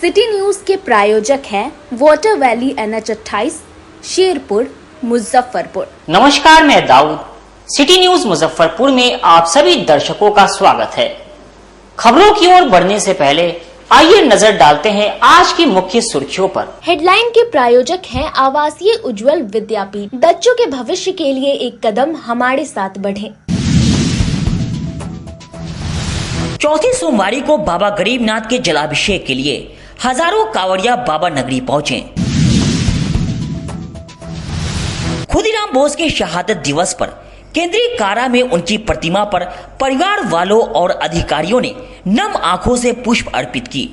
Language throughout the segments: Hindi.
सिटी न्यूज के प्रायोजक हैं water valley NH 28 Sherpur Muzaffarpur. नमस्कार, मैं दाऊद। सिटी न्यूज मुजफ्फरपुर में आप सभी दर्शकों का स्वागत है। खबरों की ओर बढ़ने से पहले आइए नजर डालते हैं आज की मुख्य सुर्खियों पर। हेडलाइन के प्रायोजक हैं आवासीय उज्जवल विद्यापीठ। बच्चों के भविष्य के लिए एक कदम हमारे साथ बढ़ें। चौथी सोमवारी को बाबा गरीबनाथ के जलाभिषेक के लिए हजारों कांवड़िया बाबा नगरी पहुंचे। खुदीराम बोस के शहादत दिवस पर केंद्रीय कारा में उनकी प्रतिमा पर परिवार वालों और अधिकारियों ने नम आंखों से पुष्प अर्पित की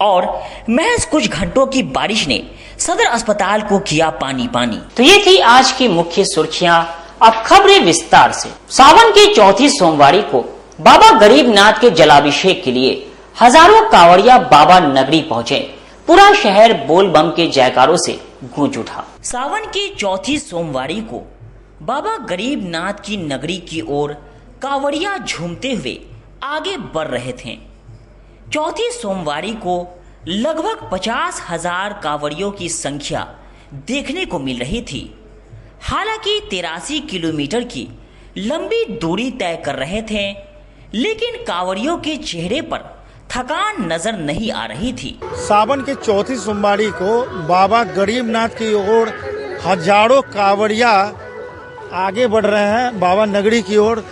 और महज कुछ घंटों की बारिश ने सदर अस्पताल को किया पानी पानी। तो ये थी आज की मुख्य सुर्खियां। अब खबरें विस्तार से। सावन की चौथी सोमवारी को बाबा गरीबनाथ के जलाभिषेक के लिए हजारों कांवड़िया बाबा नगरी पहुंचे। पूरा शहर बोल बम के जयकारों से गूंज उठा। सावन की चौथी सोमवारी को बाबा गरीबनाथ की नगरी की ओर कांवड़िया झूमते हुए आगे बढ़ रहे थे। चौथी सोमवारी को लगभग 50,000 कांवड़ियों की संख्या देखने को मिल रही थी। हालांकि 83 किलोमीटर की लंबी दूरी तय कर रहे थे, लेकिन कांवड़ियों के चेहरे पर थकान नजर नहीं आ रही थी। सावन की चौथी सोमवारी को बाबा गरीबनाथ की ओर हजारों कांवड़िया आगे बढ़ रहे हैं बाबा नगरी की ओर।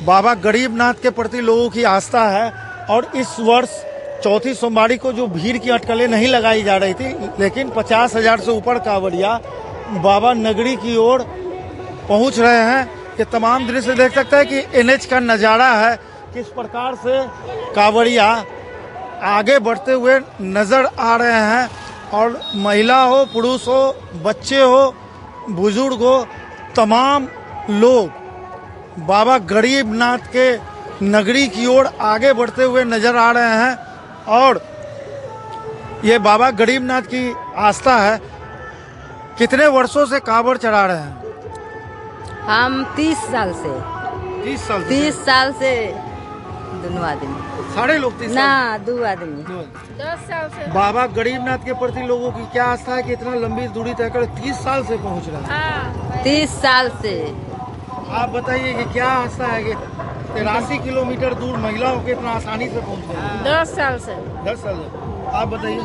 बाबा गरीबनाथ के प्रति लोगों की आस्था है और इस वर्ष चौथी सोमवारी को जो भीड़ की अटकलें नहीं लगाई जा रही थी, लेकिन 50,000 से ऊपर कांवड़िया बाबा नगरी की ओर पहुंच रहे हैं। ये तमाम दृश्य देख सकते हैं कि NH का नज़ारा है, किस प्रकार से कांवड़िया आगे बढ़ते हुए नजर आ रहे हैं और महिला हो, पुरुष हो, बच्चे हो, बुजुर्ग हो, तमाम लोग बाबा गरीबनाथ के नगरी की ओर आगे बढ़ते हुए नजर आ रहे हैं। और ये बाबा गरीबनाथ की आस्था है। कितने वर्षों से कांवड़ चढ़ा रहे हैं? हम 30 साल से 30 साल से दोनों आदमी। सारे लोग 30 ना साल? 2 आदमी 10 साल से। बाबा गरीबनाथ के प्रति लोगों की क्या आस्था है कि इतना लंबी दूरी तय कर 30 साल से पहुंच रहा है? 30 साल से। आप बताइए कि क्या आस्था है कि 83 किलोमीटर दूर महिलाओं के इतना आसानी से पहुंच गए? 10 साल से। 10 साल से। आप बताइए?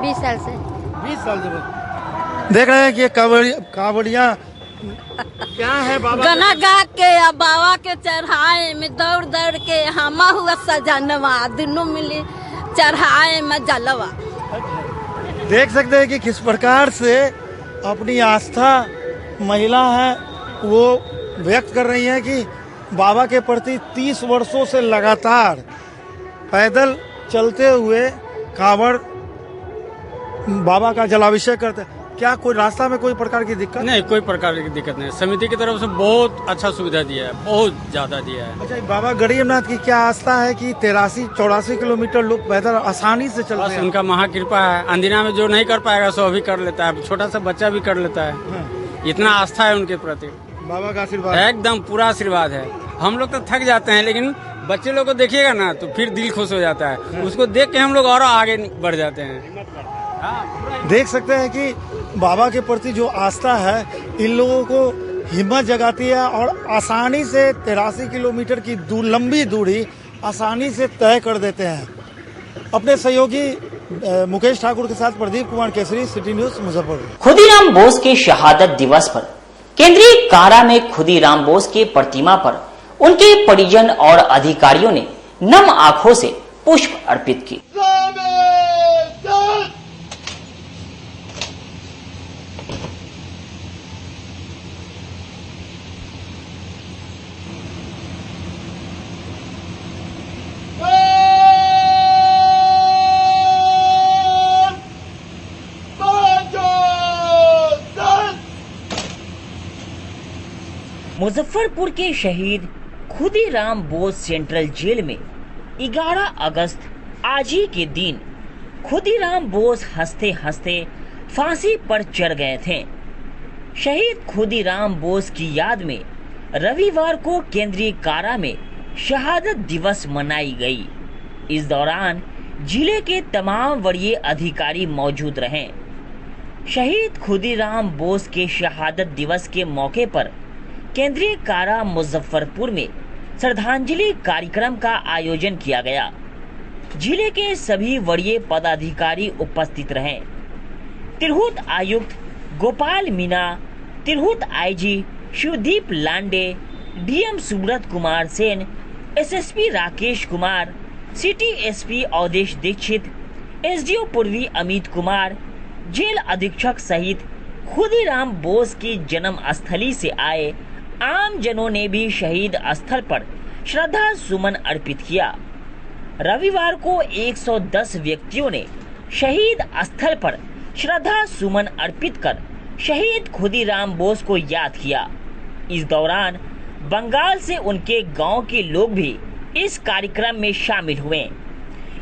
20 साल से। 20 साल से। देख रहे हैं कि कांवड़िया क्या है बाबा गाना गा के बाबा के चढ़ाए में दौड़ दौड़ के हमा हुआ सजनवा दोनों मिले चढ़ाए में जलवा। देख सकते हैं कि किस प्रकार से अपनी आस्था महिला है वो व्यक्त कर रही है कि बाबा के प्रति 30 वर्षों से लगातार पैदल चलते हुए कांवड़ बाबा का जलाभिषेक करते। क्या कोई रास्ता में कोई प्रकार की दिक्कत? नहीं, कोई प्रकार की दिक्कत नहीं। समिति की तरफ से बहुत अच्छा सुविधा दिया है, बहुत ज्यादा दिया है। अच्छा, बाबा गरीबनाथ की क्या आस्था है कि 83-84 किलोमीटर लोग पैदल आसानी से चलते हैं? उनका महाकृपा है। अंदिना में जो नहीं कर पाएगा सो भी कर लेता है, छोटा सा बच्चा भी कर लेता है। इतना आस्था है उनके प्रति। बाबा का आशीर्वाद एकदम पूरा आशीर्वाद है। हम लोग तो थक जाते हैं, लेकिन बच्चे लोग को देखिएगा ना तो फिर दिल खुश हो जाता है। उसको देख के हम लोग और आगे बढ़ जाते हैं। देख सकते हैं कि बाबा के प्रति जो आस्था है इन लोगों को हिम्मत जगाती है और आसानी से 83 किलोमीटर की लंबी दूरी आसानी से तय कर देते हैं। अपने सहयोगी मुकेश ठाकुर के साथ प्रदीप कुमार केसरी, सिटी न्यूज मुजफ्फरपुर। खुदीराम बोस के शहादत दिवस पर केंद्रीय कारा में खुदीराम बोस के प्रतिमा पर उनके परिजन और अधिकारियों ने नम आंखों से पुष्प अर्पित की। मुजफ्फरपुर के शहीद खुदीराम बोस सेंट्रल जेल में 11 अगस्त आज ही के दिन खुदीराम बोस हंसते हंसते फांसी पर चढ़ गए थे। शहीद खुदीराम बोस की याद में रविवार को केंद्रीय कारा में शहादत दिवस मनाई गई। इस दौरान जिले के तमाम वरीय अधिकारी मौजूद रहे। शहीद खुदीराम बोस के शहादत दिवस के मौके पर केंद्रीय कारा मुजफ्फरपुर में श्रद्धांजलि कार्यक्रम का आयोजन किया गया। जिले के सभी वरीय पदाधिकारी उपस्थित रहे। तिरहुत आयुक्त Gopal Meena, Tirhut IG Shivdeep Lande, DM Subrat Kumar Sen, SSP Rakesh Kumar, city SP Awadhesh Dixit, SDO पूर्वी अमित कुमार, जेल अधीक्षक सहित खुदीराम बोस की जन्म स्थली से आए आम जनों ने भी शहीद स्थल पर श्रद्धा सुमन अर्पित किया। रविवार को 110 व्यक्तियों ने शहीद स्थल पर श्रद्धा सुमन अर्पित कर शहीद खुदीराम बोस को याद किया। इस दौरान बंगाल से उनके गांव के लोग भी इस कार्यक्रम में शामिल हुए।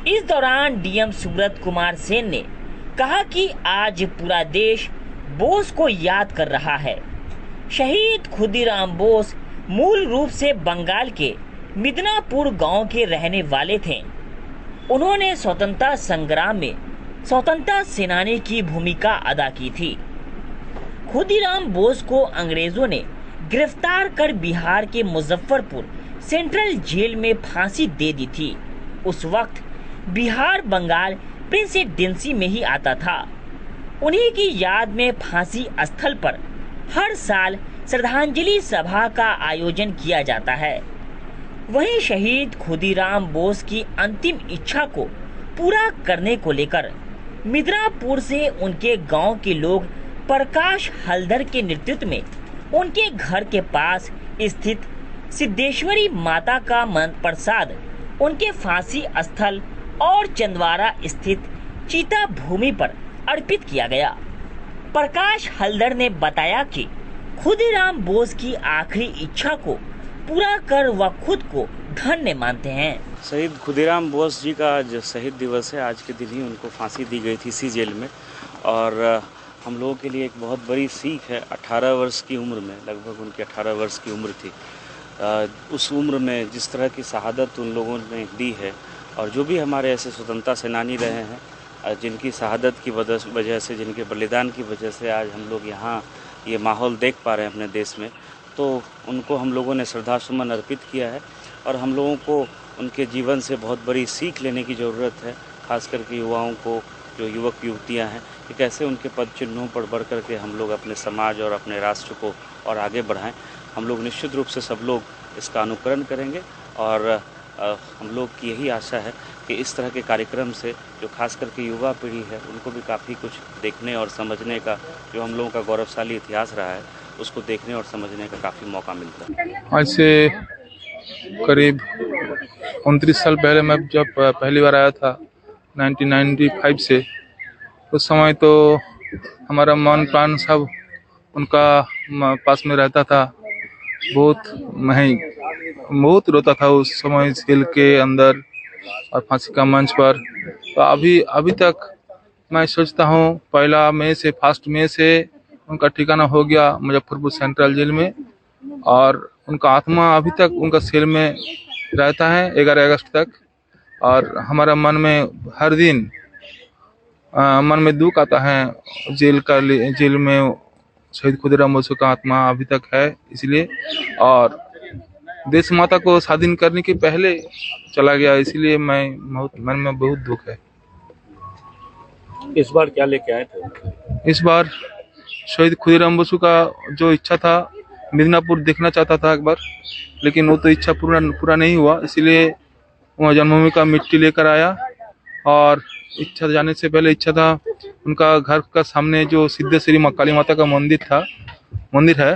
इस दौरान डीएम सुब्रत कुमार सेन ने कहा कि आज पूरा देश बोस को याद कर रहा है। शहीद खुदीराम बोस मूल रूप से बंगाल के मिदनापुर गांव के रहने वाले थे। उन्होंने स्वतंत्रता संग्राम में स्वतंत्रता सेनानी की भूमिका अदा की थी। खुदीराम बोस को अंग्रेजों ने गिरफ्तार कर बिहार के मुजफ्फरपुर सेंट्रल जेल में फांसी दे दी थी। उस वक्त बिहार बंगाल प्रेसिडेंसी में ही आता था। उन्हीं की याद में फांसी स्थल पर हर साल श्रद्धांजलि सभा का आयोजन किया जाता है। वहीं शहीद खुदीराम बोस की अंतिम इच्छा को पूरा करने को लेकर मिदनापुर से उनके गांव के लोग प्रकाश हलदर के नेतृत्व में उनके घर के पास स्थित सिद्धेश्वरी माता का प्रसाद उनके फांसी स्थल और चंदवारा स्थित चीता भूमि पर अर्पित किया गया। प्रकाश हलदर ने बताया कि खुदीराम बोस की आखिरी इच्छा को पूरा कर वह खुद को धन्य मानते हैं। शहीद खुदीराम बोस जी का आज शहीद दिवस है। आज के दिन ही उनको फांसी दी गई थी इसी जेल में, और हम लोगों के लिए एक बहुत बड़ी सीख है। 18 वर्ष की उम्र में, लगभग उनकी 18 वर्ष की उम्र थी, उस उम्र में जिस तरह की शहादत उन लोगों ने दी है, और जो भी हमारे ऐसे स्वतंत्रता सेनानी रहे हैं जिनकी शहादत की वजह से, जिनके बलिदान की वजह से आज हम लोग यहाँ ये माहौल देख पा रहे हैं अपने देश में, तो उनको हम लोगों ने श्रद्धा सुमन अर्पित किया है। और हम लोगों को उनके जीवन से बहुत बड़ी सीख लेने की ज़रूरत है, खास करके युवाओं को, जो युवक युवतियाँ हैं, कि कैसे उनके पद चिन्हों पर बढ़ कर के हम लोग अपने समाज और अपने राष्ट्र को और आगे बढ़ाएं। हम लोग निश्चित रूप से सब लोग इसका अनुकरण करेंगे, और हम लोग की यही आशा है कि इस तरह के कार्यक्रम से जो खास करके युवा पीढ़ी है उनको भी काफ़ी कुछ देखने और समझने का, जो हम लोगों का गौरवशाली इतिहास रहा है, उसको देखने और समझने का काफ़ी मौका मिलता है। आज से करीब 29 साल पहले मैं जब पहली बार आया था 1995 से, उस समय तो हमारा मन प्राण सब उनका पास में रहता था। बहुत रोता था उस समय जेल के अंदर और फांसी का मंच पर। तो अभी तक मैं सोचता हूँ 1 मई से 1 मई से उनका ठिकाना हो गया मुजफ्फरपुर सेंट्रल जेल में, और उनका आत्मा अभी तक उनका सेल में रहता है 11 अगस्त तक। और हमारा मन में हर दिन मन में दुख आता है। जेल में शहीद खुदीराम बोस का आत्मा अभी तक है, इसलिए, और देश माता को स्वाधीन करने के पहले चला गया, इसलिए मन में बहुत दुख है। इस बार क्या लेके आए थे? इस बार शहीद खुदीराम बोस का जो इच्छा था, मिदनापुर देखना चाहता था एक बार, लेकिन वो तो इच्छा पूरा नहीं हुआ, इसलिए वहाँ जन्मभूमि का मिट्टी लेकर आया। और इच्छा जाने से पहले इच्छा था उनका घर का सामने जो सिद्धेश्वरी माँ काली माता का मंदिर है,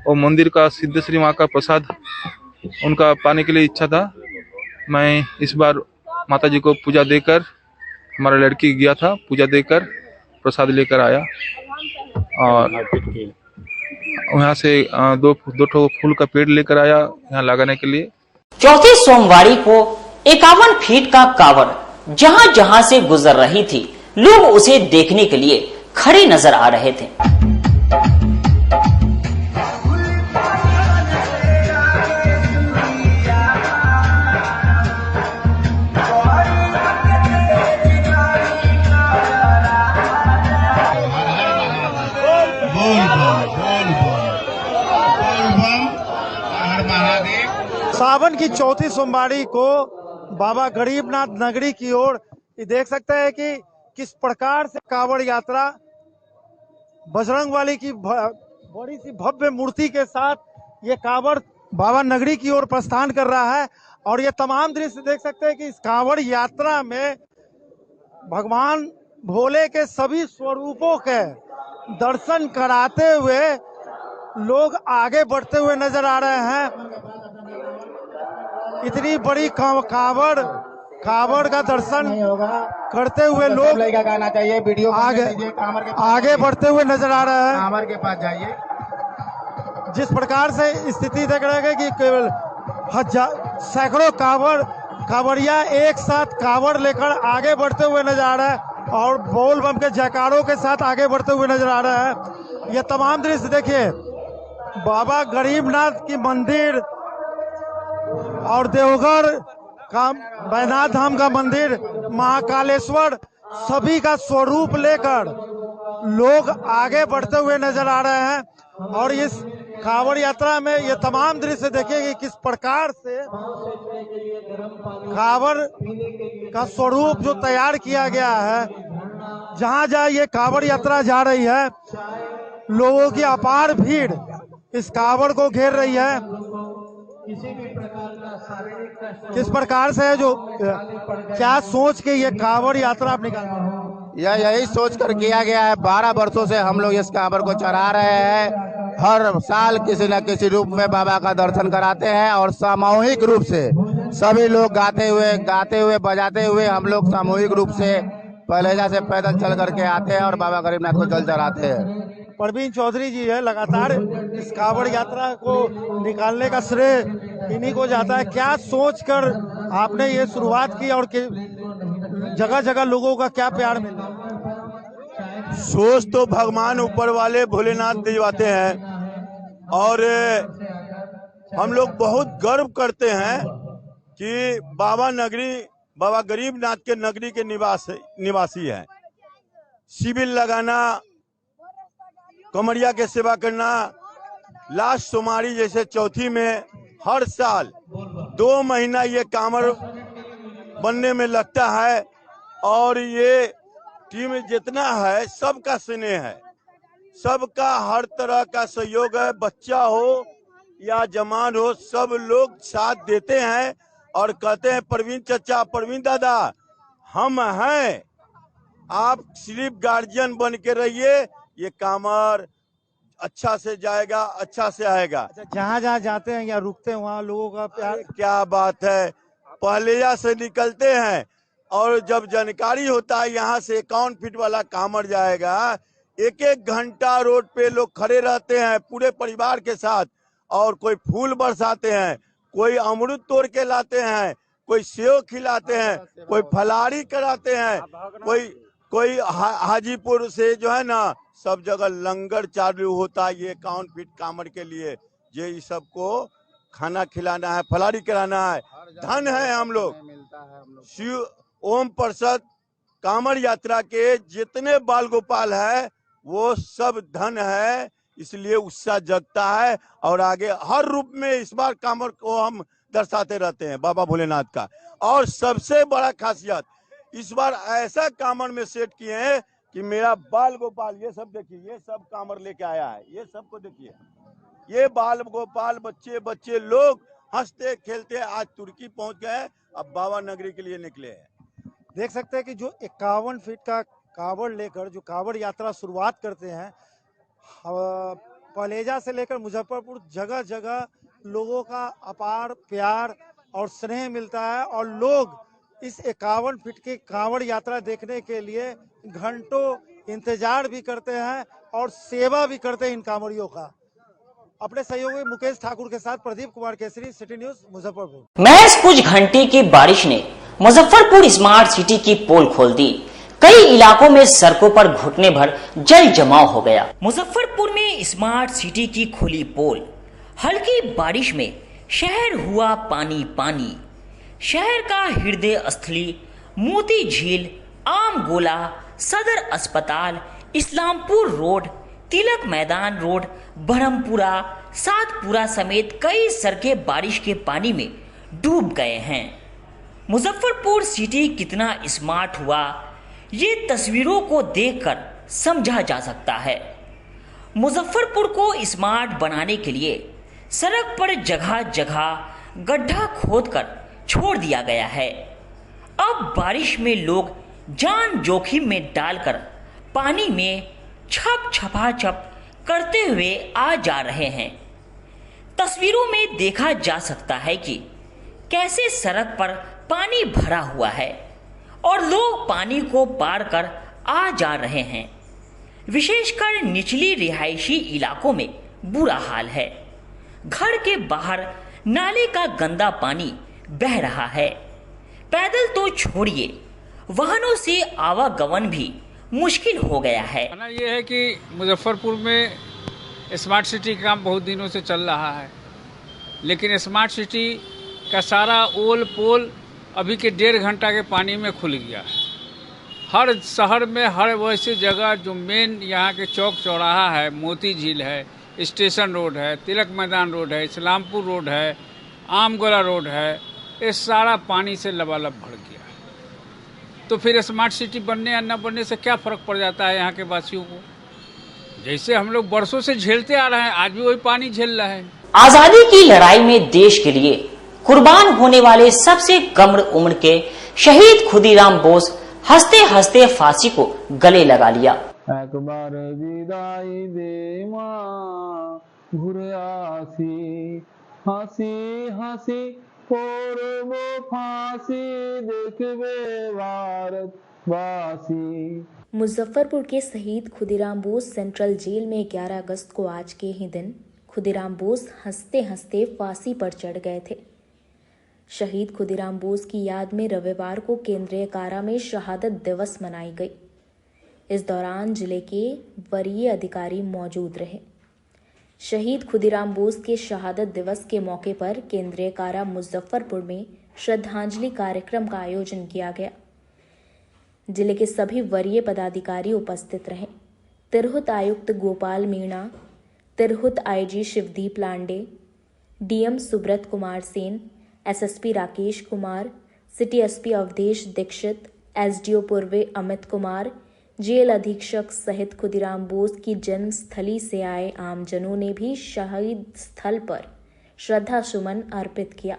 वो मंदिर का सिद्धेश्वरी माँ का प्रसाद उनका पाने के लिए इच्छा था। मैं इस बार माता जी को पूजा देकर, हमारा लड़की गया था, पूजा देकर प्रसाद लेकर आया, और वहाँ से दो फूल का पेड़ लेकर आया यहाँ लगाने के लिए। चौथी सोमवारी को 51 फीट का कावड़ जहां जहां से गुजर रही थी, लोग उसे देखने के लिए खड़े नजर आ रहे थे। सावन की चौथी सोमवारी को बाबा गरीबनाथ नगरी की ओर देख सकते हैं कि किस प्रकार से कांवड़ यात्रा बजरंगबली की बड़ी सी भव्य मूर्ति के साथ ये कांवड़ बाबा नगरी की ओर प्रस्थान कर रहा है। और ये तमाम दृश्य देख सकते हैं कि इस कांवड़ यात्रा में भगवान भोले के सभी स्वरूपों के दर्शन कराते हुए लोग आगे बढ़ते हुए नजर आ रहे हैं। इतनी बड़ी कांवड़ का दर्शन करते हुए लोग गाना चाहिए, वीडियो आगे बढ़ते हुए नजर आ रहे हैं। कांवड़ के पास जाइए। जिस प्रकार से स्थिति देख रहे हैं कि केवल सैकड़ों कांवड़िया एक साथ कांवड़ लेकर आगे बढ़ते हुए नजर आ रहा है और बोल बम के जयकारों के साथ आगे बढ़ते हुए नजर आ रहा है। ये तमाम दृश्य देखिए, बाबा गरीबनाथ की मंदिर और देवघर का बैजनाथ धाम का मंदिर, महाकालेश्वर, सभी का स्वरूप लेकर लोग आगे बढ़ते हुए नजर आ रहे हैं। और इस कांवड़ यात्रा में ये तमाम दृश्य देखिए कि किस प्रकार से कांवड़ का स्वरूप जो तैयार किया गया है। जहां जहां ये कांवड़ यात्रा जा रही है, लोगों की अपार भीड़ इस कांवड़ को घेर रही है। किस प्रकार से है जो क्या सोच के ये कांवड़ यात्रा आप निकाल? यही सोच कर किया गया है। 12 वर्षों से हम लोग इस कांवड़ को चढ़ा रहे हैं। हर साल किसी न किसी रूप में बाबा का दर्शन कराते हैं और सामूहिक रूप से सभी लोग गाते हुए बजाते हुए हम लोग सामूहिक रूप से पलेजा से पैदल चल करके आते हैं और बाबा गरीबनाथ को जल चढ़ाते हैं। परवीन चौधरी जी है, लगातार इस कांवड़ यात्रा को निकालने का श्रेय इन्हीं को जाता है। क्या सोचकर आपने ये शुरुआत की और जगह जगह लोगों का क्या प्यार मिला? सोच तो भगवान ऊपर वाले भोलेनाथ दिलवाते हैं और हम लोग बहुत गर्व करते हैं कि बाबा गरीबनाथ के नगरी के निवासी हैं। शिविर लगाना, कमरिया के सेवा करना, लास्ट सोमवारी जैसे चौथी में हर साल 2 महीना ये कांवड़ बनने में लगता है। और ये टीम जितना है सबका स्नेह है, सबका हर तरह का सहयोग है। बच्चा हो या जवान हो, सब लोग साथ देते हैं और कहते हैं प्रवीण चचा, प्रवीण दादा हम हैं, आप सिर्फ गार्जियन बन के रहिए, ये कांवड़ अच्छा से जाएगा, अच्छा से आएगा। जहाँ जहाँ जाते हैं या रुकते हैं वहाँ लोगों का प्यार, क्या बात है। पहलेजा से निकलते हैं और जब जानकारी होता है यहाँ से 51 फीट वाला कांवड़ जाएगा, 1-1 घंटा रोड पे लोग खड़े रहते हैं पूरे परिवार के साथ। और कोई फूल बरसाते हैं, कोई अमरूद तोड़ के लाते हैं, कोई सेव खिलाते हैं, कोई फलारी कराते हैं, कोई हाजीपुर से जो है ना सब जगह लंगर चालू होता है। ये 51 फीट कांवड़ के लिए ये सबको खाना खिलाना है, फलारी कराना है। धन है हम लोग। शिव ओम प्रसाद कांवड़ यात्रा के जितने बाल गोपाल है वो सब धन है, इसलिए उत्साह जगता है। और आगे हर रूप में इस बार कांवड़ को हम दर्शाते रहते हैं बाबा भोलेनाथ का। और सबसे बड़ा खासियत इस बार ऐसा कांवड़ में सेट किए हैं कि मेरा बाल गोपाल, ये सब देखिए, ये सब कांवड़ लेके आया है, ये सबको देखिए, ये बाल गोपाल बच्चे लोग हंसते खेलते आज तुर्की पहुंच गए, अब बाबा नगरी के लिए निकले हैं। देख सकते हैं कि जो 51 फीट का कांवड़ लेकर जो कांवड़ यात्रा शुरुआत करते हैं, पलेजा से लेकर मुजफ्फरपुर जगह जगह लोगों का अपार प्यार और स्नेह मिलता है। और लोग इस 51 फीट की कांवड़ यात्रा देखने के लिए घंटों इंतजार भी करते हैं और सेवा भी करते हैं इन कांवड़ियों का। अपने सहयोगी मुकेश ठाकुर के साथ प्रदीप कुमार केसरी, सिटी न्यूज, मुजफ्फरपुर। महज कुछ घंटे की बारिश ने मुजफ्फरपुर स्मार्ट सिटी की पोल खोल दी। कई इलाकों में सड़कों पर घुटने भर जल जमाव हो गया। मुजफ्फरपुर में स्मार्ट सिटी की खुली पोल, हल्की बारिश में शहर हुआ पानी पानी। शहर का हृदय स्थली मोती झील, आम गोला, सदर अस्पताल, इस्लामपुर रोड, तिलक मैदान रोड, ब्रह्मपुरा, सातपुरा समेत कई सड़कें बारिश के पानी में डूब गए हैं। मुजफ्फरपुर सिटी कितना स्मार्ट हुआ, ये तस्वीरों को देखकर समझा जा सकता है। मुजफ्फरपुर को स्मार्ट बनाने के लिए सड़क पर जगह जगह गड्ढा खोदकर छोड़ दिया गया है। अब बारिश में लोग जान जोखिम में डालकर पानी में छप छपाछप करते हुए आ जा रहे हैं। तस्वीरों में देखा जा सकता है कि कैसे सड़क पर पानी भरा हुआ है और लोग पानी को पार कर आ जा रहे हैं। विशेषकर निचली रिहायशी इलाकों में बुरा हाल है। घर के बाहर नाले का गंदा पानी बह रहा है। पैदल तो छोड़िए, वाहनों से आवागमन भी मुश्किल हो गया है। ये है कि मुजफ्फरपुर में स्मार्ट सिटी का काम बहुत दिनों से चल रहा है, लेकिन स्मार्ट सिटी का सारा ओल पोल अभी के 1.5 घंटा के पानी में खुल गया है। हर शहर में हर वैसे जगह जो मेन यहाँ के चौक चौराहा है, मोती झील है, स्टेशन रोड है, तिलक मैदान रोड है, इस्लामपुर रोड है, आमगोला रोड है, ये सारा पानी से लबालब भर गया है। तो फिर स्मार्ट सिटी बनने या न बनने से क्या फ़र्क पड़ जाता है यहाँ के वासियों को? जैसे हम लोग बरसों से झेलते आ रहे हैं, आज भी वही पानी झेल रहे हैं। आजादी की लड़ाई में देश के लिए कुर्बान होने वाले सबसे कम उम्र के शहीद खुदीराम बोस हंसते हंसते फांसी को गले लगा लिया। एक बार विदाई दे मां घुरे आसी हंसी हंसी और वो फांसी देखबे भारत वासी। मुजफ्फरपुर के शहीद खुदीराम बोस सेंट्रल जेल में 11 अगस्त को आज के ही दिन खुदीराम बोस हंसते हंसते फांसी पर चढ़ गए थे। शहीद खुदीराम बोस की याद में रविवार को केंद्रीय कारा में शहादत दिवस मनाई गई। इस दौरान जिले के वरीय अधिकारी मौजूद रहे। शहीद खुदीराम बोस के शहादत दिवस के मौके पर केंद्रीय कारा मुजफ्फरपुर में श्रद्धांजलि कार्यक्रम का आयोजन किया गया। जिले के सभी वरीय पदाधिकारी उपस्थित रहे। तिरहुत आयुक्त Gopal Meena, Tirhut IG Shivdeep Lande, DM Subrat Kumar Sen, SSP Rakesh Kumar, city SP Awadhesh Dixit, SDO पूर्वे अमित कुमार, जेल अधीक्षक सहित खुदीराम बोस की जन्म स्थली से आए आमजनों ने भी शहीद स्थल पर श्रद्धा सुमन अर्पित किया।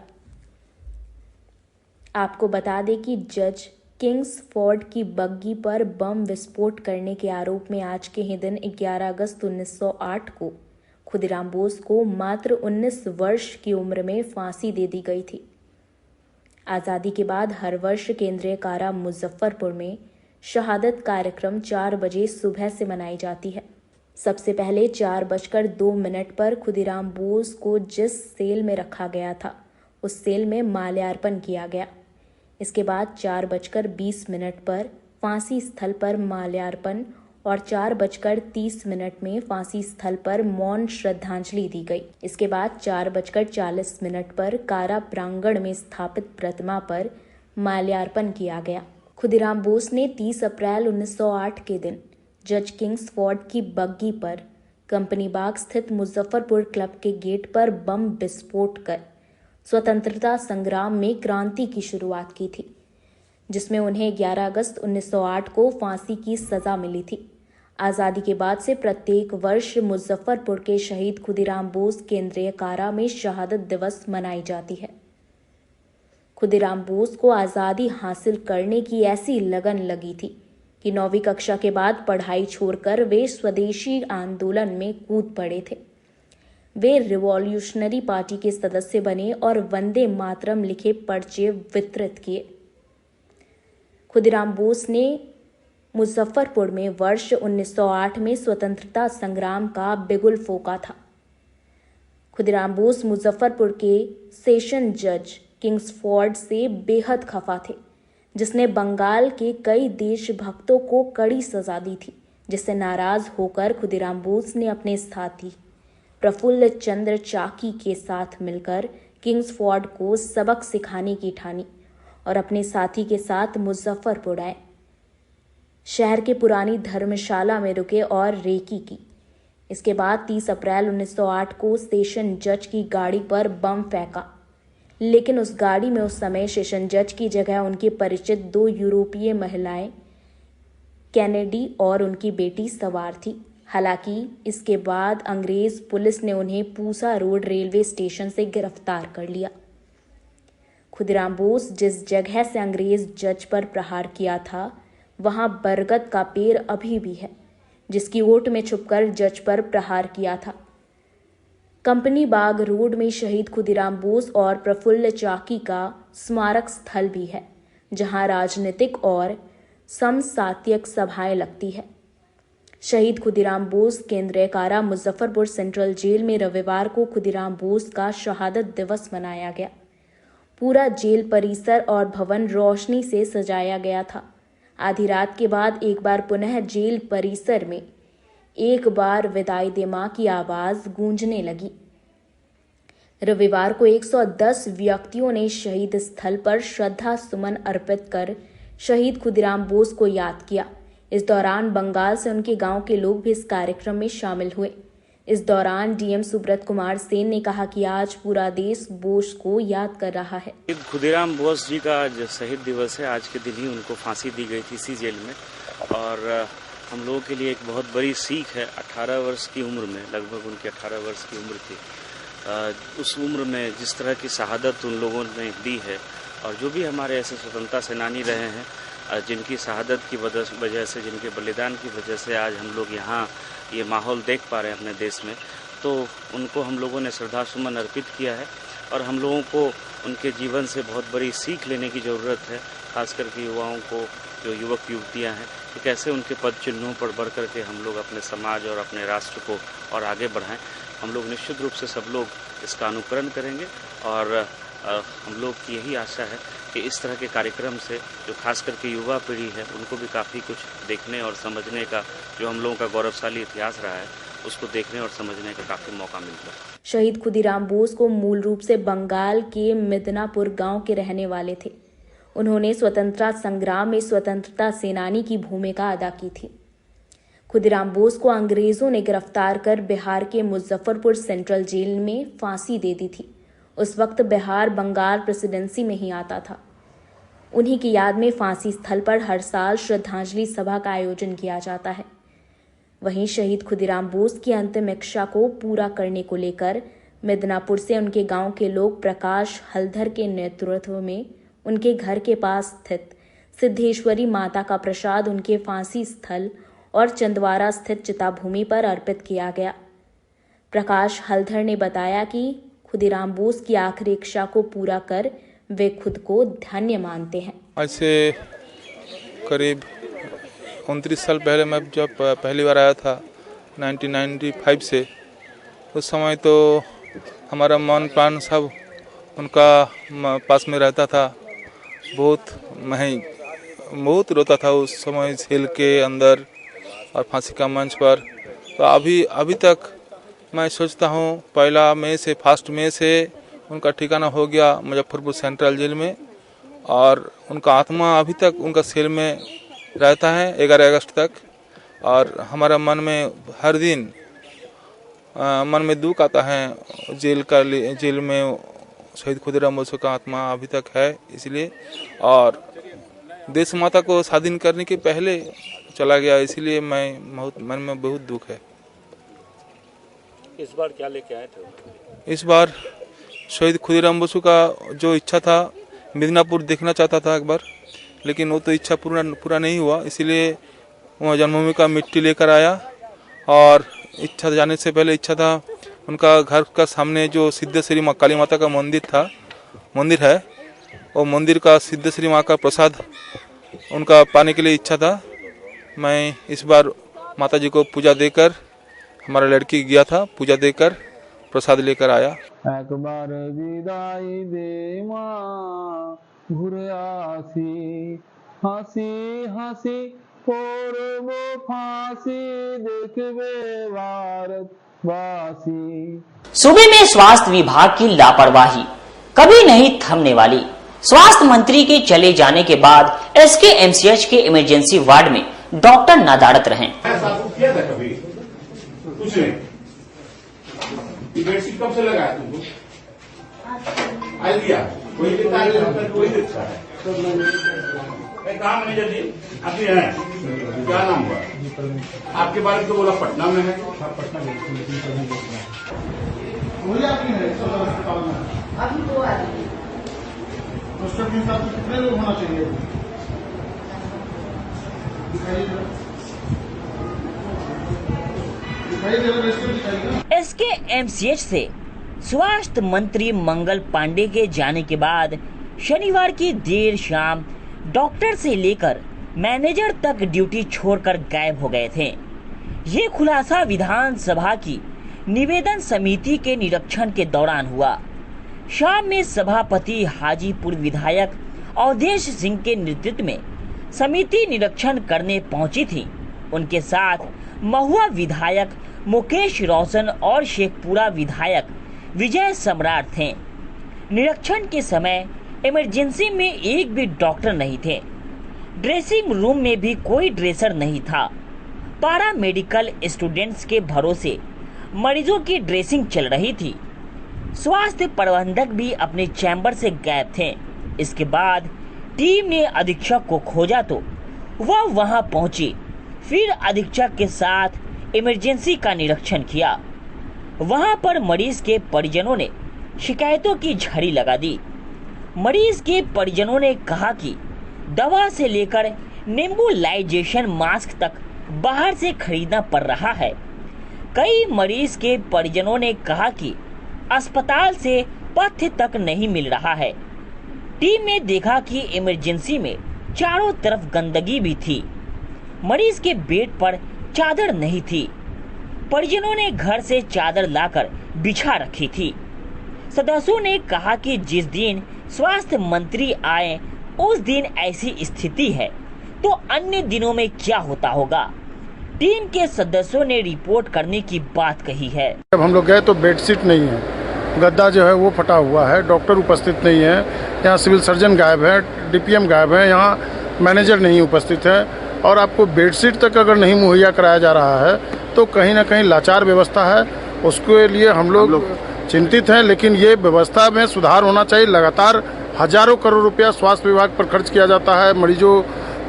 आपको बता दें कि जज किंग्सफोर्ड की बग्गी पर बम विस्फोट करने के आरोप में आज के ही दिन 11 अगस्त 1908 को खुदीराम बोस को मात्र 19 वर्ष की उम्र में फांसी दे दी गई थी। आज़ादी के बाद हर वर्ष केंद्रीय कारा मुजफ्फरपुर में शहादत कार्यक्रम 4 बजे सुबह से मनाई जाती है। सबसे पहले 4:02 पर खुदीराम बोस को जिस सेल में रखा गया था उस सेल में माल्यार्पण किया गया। इसके बाद 4:20 पर फांसी स्थल पर माल्यार्पण और 4:30 में फांसी स्थल पर मौन श्रद्धांजलि दी गई। इसके बाद 4:40 पर कारा प्रांगण में स्थापित प्रतिमा पर माल्यार्पण किया गया। खुदीराम बोस ने 30 अप्रैल 1908 के दिन जज किंग्सफोर्ड की बग्गी पर कंपनी बाग स्थित मुजफ्फरपुर क्लब के गेट पर बम विस्फोट कर स्वतंत्रता संग्राम में क्रांति की शुरुआत की थी, जिसमें उन्हें 11 अगस्त 1908 को फांसी की सजा मिली थी। आज़ादी के बाद से प्रत्येक वर्ष मुजफ्फरपुर के शहीद खुदीराम बोस केंद्रीय कारा में शहादत दिवस मनाई जाती है। खुदीराम बोस को आज़ादी हासिल करने की ऐसी लगन लगी थी कि 9वीं कक्षा के बाद पढ़ाई छोड़कर वे स्वदेशी आंदोलन में कूद पड़े थे। वे रिवॉल्यूशनरी पार्टी के सदस्य बने और वंदे मातरम लिखे पर्चे वितरित किए। खुदीराम बोस ने मुजफ्फरपुर में वर्ष 1908 में स्वतंत्रता संग्राम का बिगुल फूंका था। खुदीराम बोस मुजफ्फरपुर के सेशन जज किंग्सफोर्ड से बेहद खफा थे, जिसने बंगाल के कई देशभक्तों को कड़ी सजा दी थी, जिससे नाराज होकर खुदीराम बोस ने अपने साथी प्रफुल्ल चंद्र चाकी के साथ मिलकर किंग्सफोर्ड को सबक सिखाने की ठानी और अपने साथी के साथ मुजफ्फरपुर आए। शहर के पुरानी धर्मशाला में रुके और रेकी की। इसके बाद 30 अप्रैल 1908 को स्टेशन जज की गाड़ी पर बम फेंका, लेकिन उस गाड़ी में उस समय सेशन जज की जगह उनके परिचित 2 यूरोपीय महिलाएं, कैनेडी और उनकी बेटी सवार थी। हालांकि इसके बाद अंग्रेज पुलिस ने उन्हें पूसा रोड रेलवे स्टेशन से गिरफ्तार कर लिया। खुदीराम बोस जिस जगह से अंग्रेज जज पर प्रहार किया था, वहां बरगद का पेड़ अभी भी है, जिसकी ओट में छुपकर जज पर प्रहार किया था। कंपनी बाग रोड में शहीद खुदीराम बोस और प्रफुल्ल चाकी का स्मारक स्थल भी है, जहां राजनीतिक और समसामयिक सभाएं लगती है। शहीद खुदीराम बोस केंद्रीय कारा मुजफ्फरपुर सेंट्रल जेल में रविवार को खुदीराम बोस का शहादत दिवस मनाया गया। पूरा जेल परिसर और भवन रोशनी से सजाया गया था। आधी रात के बाद एक बार पुनः जेल परिसर में एक बार विदाई दे मां की आवाज गूंजने लगी। रविवार को 110 व्यक्तियों ने शहीद स्थल पर श्रद्धा सुमन अर्पित कर शहीद खुदीराम बोस को याद किया। इस दौरान बंगाल से उनके गांव के लोग भी इस कार्यक्रम में शामिल हुए। इस दौरान डीएम सुब्रत कुमार सेन ने कहा कि आज पूरा देश बोस को याद कर रहा है। खुदीराम बोस जी का आज शहीद दिवस है। आज के दिन ही उनको फांसी दी गई थी इसी जेल में, और हम लोगों के लिए एक बहुत बड़ी सीख है। 18 वर्ष की उम्र में, लगभग उनकी 18 वर्ष की उम्र थी, उस उम्र में जिस तरह की शहादत उन लोगों ने दी है, और जो भी हमारे ऐसे स्वतंत्रता सेनानी रहे हैं, जिनकी शहादत की वजह से, जिनके बलिदान की वजह से आज हम लोग यहाँ ये माहौल देख पा रहे हैं अपने देश में, तो उनको हम लोगों ने श्रद्धा सुमन अर्पित किया है। और हम लोगों को उनके जीवन से बहुत बड़ी सीख लेने की ज़रूरत है, खास करके युवाओं को, जो युवक युवतियाँ हैं, कि कैसे उनके पद चिन्हों पर बढ़ करके हम लोग अपने समाज और अपने राष्ट्र को और आगे बढ़ाएं। हम लोग निश्चित रूप से सब लोग इसका अनुकरण करेंगे, और हम लोग की यही आशा है कि इस तरह के कार्यक्रम से जो खास करके युवा पीढ़ी है, उनको भी काफ़ी कुछ देखने और समझने का, जो हम लोगों का गौरवशाली इतिहास रहा है, उसको देखने और समझने का काफ़ी मौका मिलता है। शहीद खुदीराम बोस को मूल रूप से बंगाल के मिदनापुर गांव के रहने वाले थे। उन्होंने स्वतंत्रता संग्राम में स्वतंत्रता सेनानी की भूमिका अदा की थी। खुदीराम बोस को अंग्रेजों ने गिरफ्तार कर बिहार के मुजफ्फरपुर सेंट्रल जेल में फांसी दे दी थी। उस वक्त बिहार बंगाल प्रेसिडेंसी में ही आता था। उन्हीं की याद में फांसी स्थल पर हर साल श्रद्धांजलि सभा का आयोजन किया जाता है। वहीं शहीद खुदीराम बोस की अंतिम इच्छा को पूरा करने को लेकर मिदनापुर से उनके गांव के लोग प्रकाश हलधर के नेतृत्व में उनके घर के पास स्थित सिद्धेश्वरी माता का प्रसाद उनके फांसी स्थल और चंदवारा स्थित चिताभूमि पर अर्पित किया गया। प्रकाश हलधर ने बताया कि खुदीराम बोस की आखिरी इच्छा को पूरा कर वे खुद को धन्य मानते हैं। आज से करीब 29 साल पहले मैं जब पहली बार आया था 1995 से, उस समय तो हमारा मन प्राण सब उनका पास में रहता था। बहुत रोता था उस समय जेल के अंदर और फांसी का मंच पर। तो अभी तक मैं सोचता हूँ 1 मई से 1 मई से उनका ठिकाना हो गया मुजफ्फरपुर सेंट्रल जेल में, और उनका आत्मा अभी तक उनका सेल में रहता है 11 अगस्त तक। और हमारा मन में हर दिन मन में दुख आता है। जेल में शहीद खुदीराम बोस का आत्मा अभी तक है, इसलिए, और देश माता को स्वाधीन करने के पहले चला गया, इसलिए मन में बहुत दुख है। इस बार क्या लेके आए थे? इस बार शहीद खुदीराम बोस का जो इच्छा था, मिदनापुर देखना चाहता था एक बार, लेकिन वो तो इच्छा पूरा नहीं हुआ, इसलिए वह जन्मभूमि का मिट्टी लेकर आया। और इच्छा जाने से पहले इच्छा था उनका घर का सामने जो सिद्धेश्वरी माँ काली माता का मंदिर है, वो मंदिर का सिद्धेश्वरी माँ का प्रसाद उनका पाने के लिए इच्छा था। मैं इस बार माता जी को पूजा देकर, हमारा लड़की गया था, पूजा देकर प्रसाद लेकर आया। एक बार विदाई दे माँ घुरे आसी, हंसी हंसी पड़ब फांसी देखबे भारतवासी। सूबे में स्वास्थ्य विभाग की लापरवाही कभी नहीं थमने वाली। स्वास्थ्य मंत्री के चले जाने के बाद एसकेएमसीएच के इमरजेंसी वार्ड में डॉक्टर नदारत रहे। कब से लगा है तुमको? आइडिया कोई देता है, कोई देता है। कहाँ मैनेजर जी आप ही हैं? क्या नाम हुआ आपके बारे में? तो बोला पटना में है। पटना में अभी तो उसके हिसाब से कितने लोग होना चाहिए? SKMCH से स्वास्थ्य मंत्री मंगल पांडे के जाने के बाद शनिवार की देर शाम डॉक्टर से लेकर मैनेजर तक ड्यूटी छोड़कर गायब हो गए थे। ये खुलासा विधानसभा की निवेदन समिति के निरीक्षण के दौरान हुआ। शाम में सभापति हाजीपुर विधायक अवधेश सिंह के नेतृत्व में समिति निरीक्षण करने पहुंची थी। उनके साथ महुआ विधायक मुकेश रोशन और शेखपुरा विधायक विजय सम्राट थे। निरीक्षण के समय इमरजेंसी में एक भी डॉक्टर नहीं थे। ड्रेसिंग रूम में भी कोई ड्रेसर नहीं था। पारा मेडिकल स्टूडेंट्स के भरोसे मरीजों की ड्रेसिंग चल रही थी। स्वास्थ्य प्रबंधक भी अपने चैम्बर से गायब थे। इसके बाद टीम ने अधीक्षक को खोजा तो वह वहां पहुंची। फिर अधीक्षक के साथ इमरजेंसी का निरीक्षण किया। वहां पर मरीज के परिजनों ने शिकायतों की झड़ी लगा दी। मरीज के परिजनों ने कहा कि दवा से लेकर नेबुलाइजेशन मास्क तक बाहर से खरीदना पड़ रहा है। कई मरीज के परिजनों ने कहा कि अस्पताल से पथ्य तक नहीं मिल रहा है। टीम ने देखा कि इमरजेंसी में चारों तरफ गंदगी भी थी। मरीज के बेड पर चादर नहीं थी। परिजनों ने घर से चादर लाकर बिछा रखी थी। सदस्यों ने कहा कि जिस दिन स्वास्थ्य मंत्री आए उस दिन ऐसी स्थिति है तो अन्य दिनों में क्या होता होगा। टीम के सदस्यों ने रिपोर्ट करने की बात कही है। जब हम लोग गए तो बेडशीट नहीं है, गद्दा जो है वो फटा हुआ है, डॉक्टर उपस्थित नहीं है, यहाँ सिविल सर्जन गायब है, DPM गायब है, यहाँ मैनेजर नहीं उपस्थित है और आपको बेडशीट तक अगर नहीं मुहैया कराया जा रहा है तो कहीं ना कहीं लाचार व्यवस्था है। उसके लिए हम लोग चिंतित हैं, लेकिन ये व्यवस्था में सुधार होना चाहिए। लगातार हजारों करोड़ रुपया स्वास्थ्य विभाग पर खर्च किया जाता है मरीजों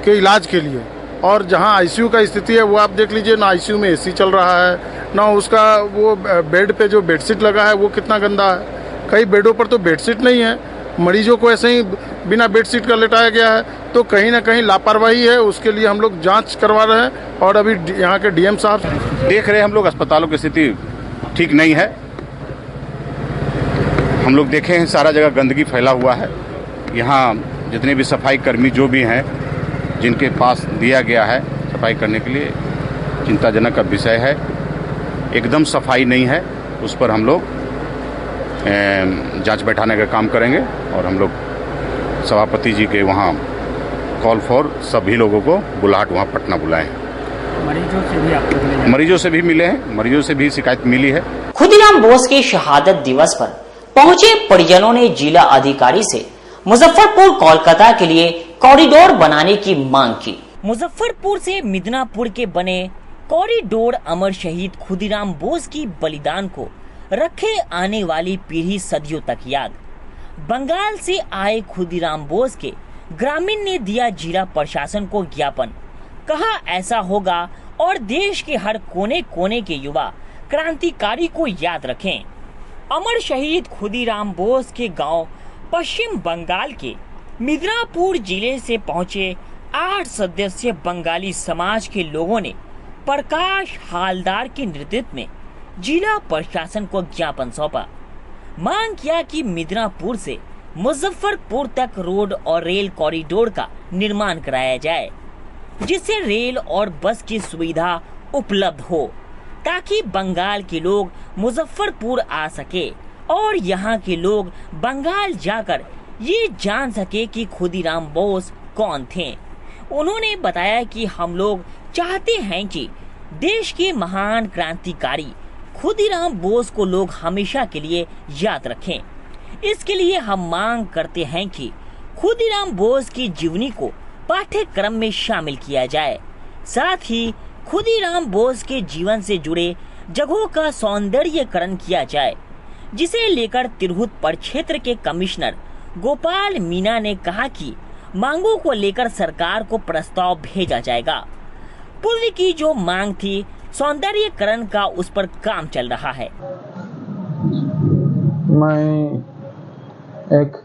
के इलाज के लिए, और जहां ICU का स्थिति है वो आप देख लीजिए ना, ICU में AC चल रहा है ना, उसका वो बेड पे जो बेडशीट लगा है वो कितना गंदा है। कई बेडों पर तो बेडशीट नहीं है, मरीजों को ऐसे ही बिना बेडशीट का लेटाया गया है। तो कहीं ना कहीं लापरवाही है। उसके लिए हम लोग जांच करवा रहे हैं और अभी यहाँ के DM साहब देख रहे हैं। हम लोग अस्पतालों की स्थिति ठीक नहीं है। हम लोग देखे हैं सारा जगह गंदगी फैला हुआ है। यहाँ जितने भी सफाई कर्मी जो भी हैं, जिनके पास दिया गया है सफाई करने के लिए, चिंताजनक विषय है। एकदम सफाई नहीं है, उस पर हम लोग जांच बैठाने का काम करेंगे और हम लोग सभापति जी के वहाँ कॉल फॉर सभी लोगों को बुलाहट वहाँ पटना बुलाए हैं। मरीजों से भी मिले हैं, मरीजों से भी शिकायत मिली है। खुदीराम बोस के शहादत दिवस पर पहुंचे परिजनों ने जिला अधिकारी से मुजफ्फरपुर कोलकाता के लिए कॉरिडोर बनाने की मांग की। मुजफ्फरपुर से मिदनापुर के बने कॉरिडोर अमर शहीद खुदीराम बोस की बलिदान को रखे आने वाली पीढ़ी सदियों तक याद। बंगाल से आए खुदीराम बोस के ग्रामीण ने दिया जिला प्रशासन को ज्ञापन। कहा ऐसा होगा और देश के हर कोने कोने के युवा क्रांतिकारी को याद रखें। अमर शहीद खुदीराम बोस के गांव पश्चिम बंगाल के मिदनापुर जिले से पहुंचे 8 सदस्यीय बंगाली समाज के लोगों ने प्रकाश हालदार के नेतृत्व में जिला प्रशासन को ज्ञापन सौंपा। मांग किया कि मिदनापुर से मुजफ्फरपुर तक रोड और रेल कॉरिडोर का निर्माण कराया जाए, जिससे रेल और बस की सुविधा उपलब्ध हो, ताकि बंगाल के लोग मुजफ्फरपुर आ सके और यहाँ के लोग बंगाल जाकर ये जान सके कि खुदीराम बोस कौन थे। उन्होंने बताया कि हम लोग चाहते हैं कि देश के महान क्रांतिकारी खुदीराम बोस को लोग हमेशा के लिए याद रखें। इसके लिए हम मांग करते हैं कि खुदीराम बोस की जीवनी को पाठ्यक्रम में शामिल किया जाए। साथ ही खुदीराम बोस के जीवन से जुड़े जगहों का सौंदर्यीकरण किया जाए। जिसे लेकर तिरहुत प्रक्षेत्र के कमिश्नर गोपाल मीणा ने कहा कि मांगों को लेकर सरकार को प्रस्ताव भेजा जाएगा। पूर्व की जो मांग थी सौंदर्यीकरण का, उस पर काम चल रहा है। मैं एक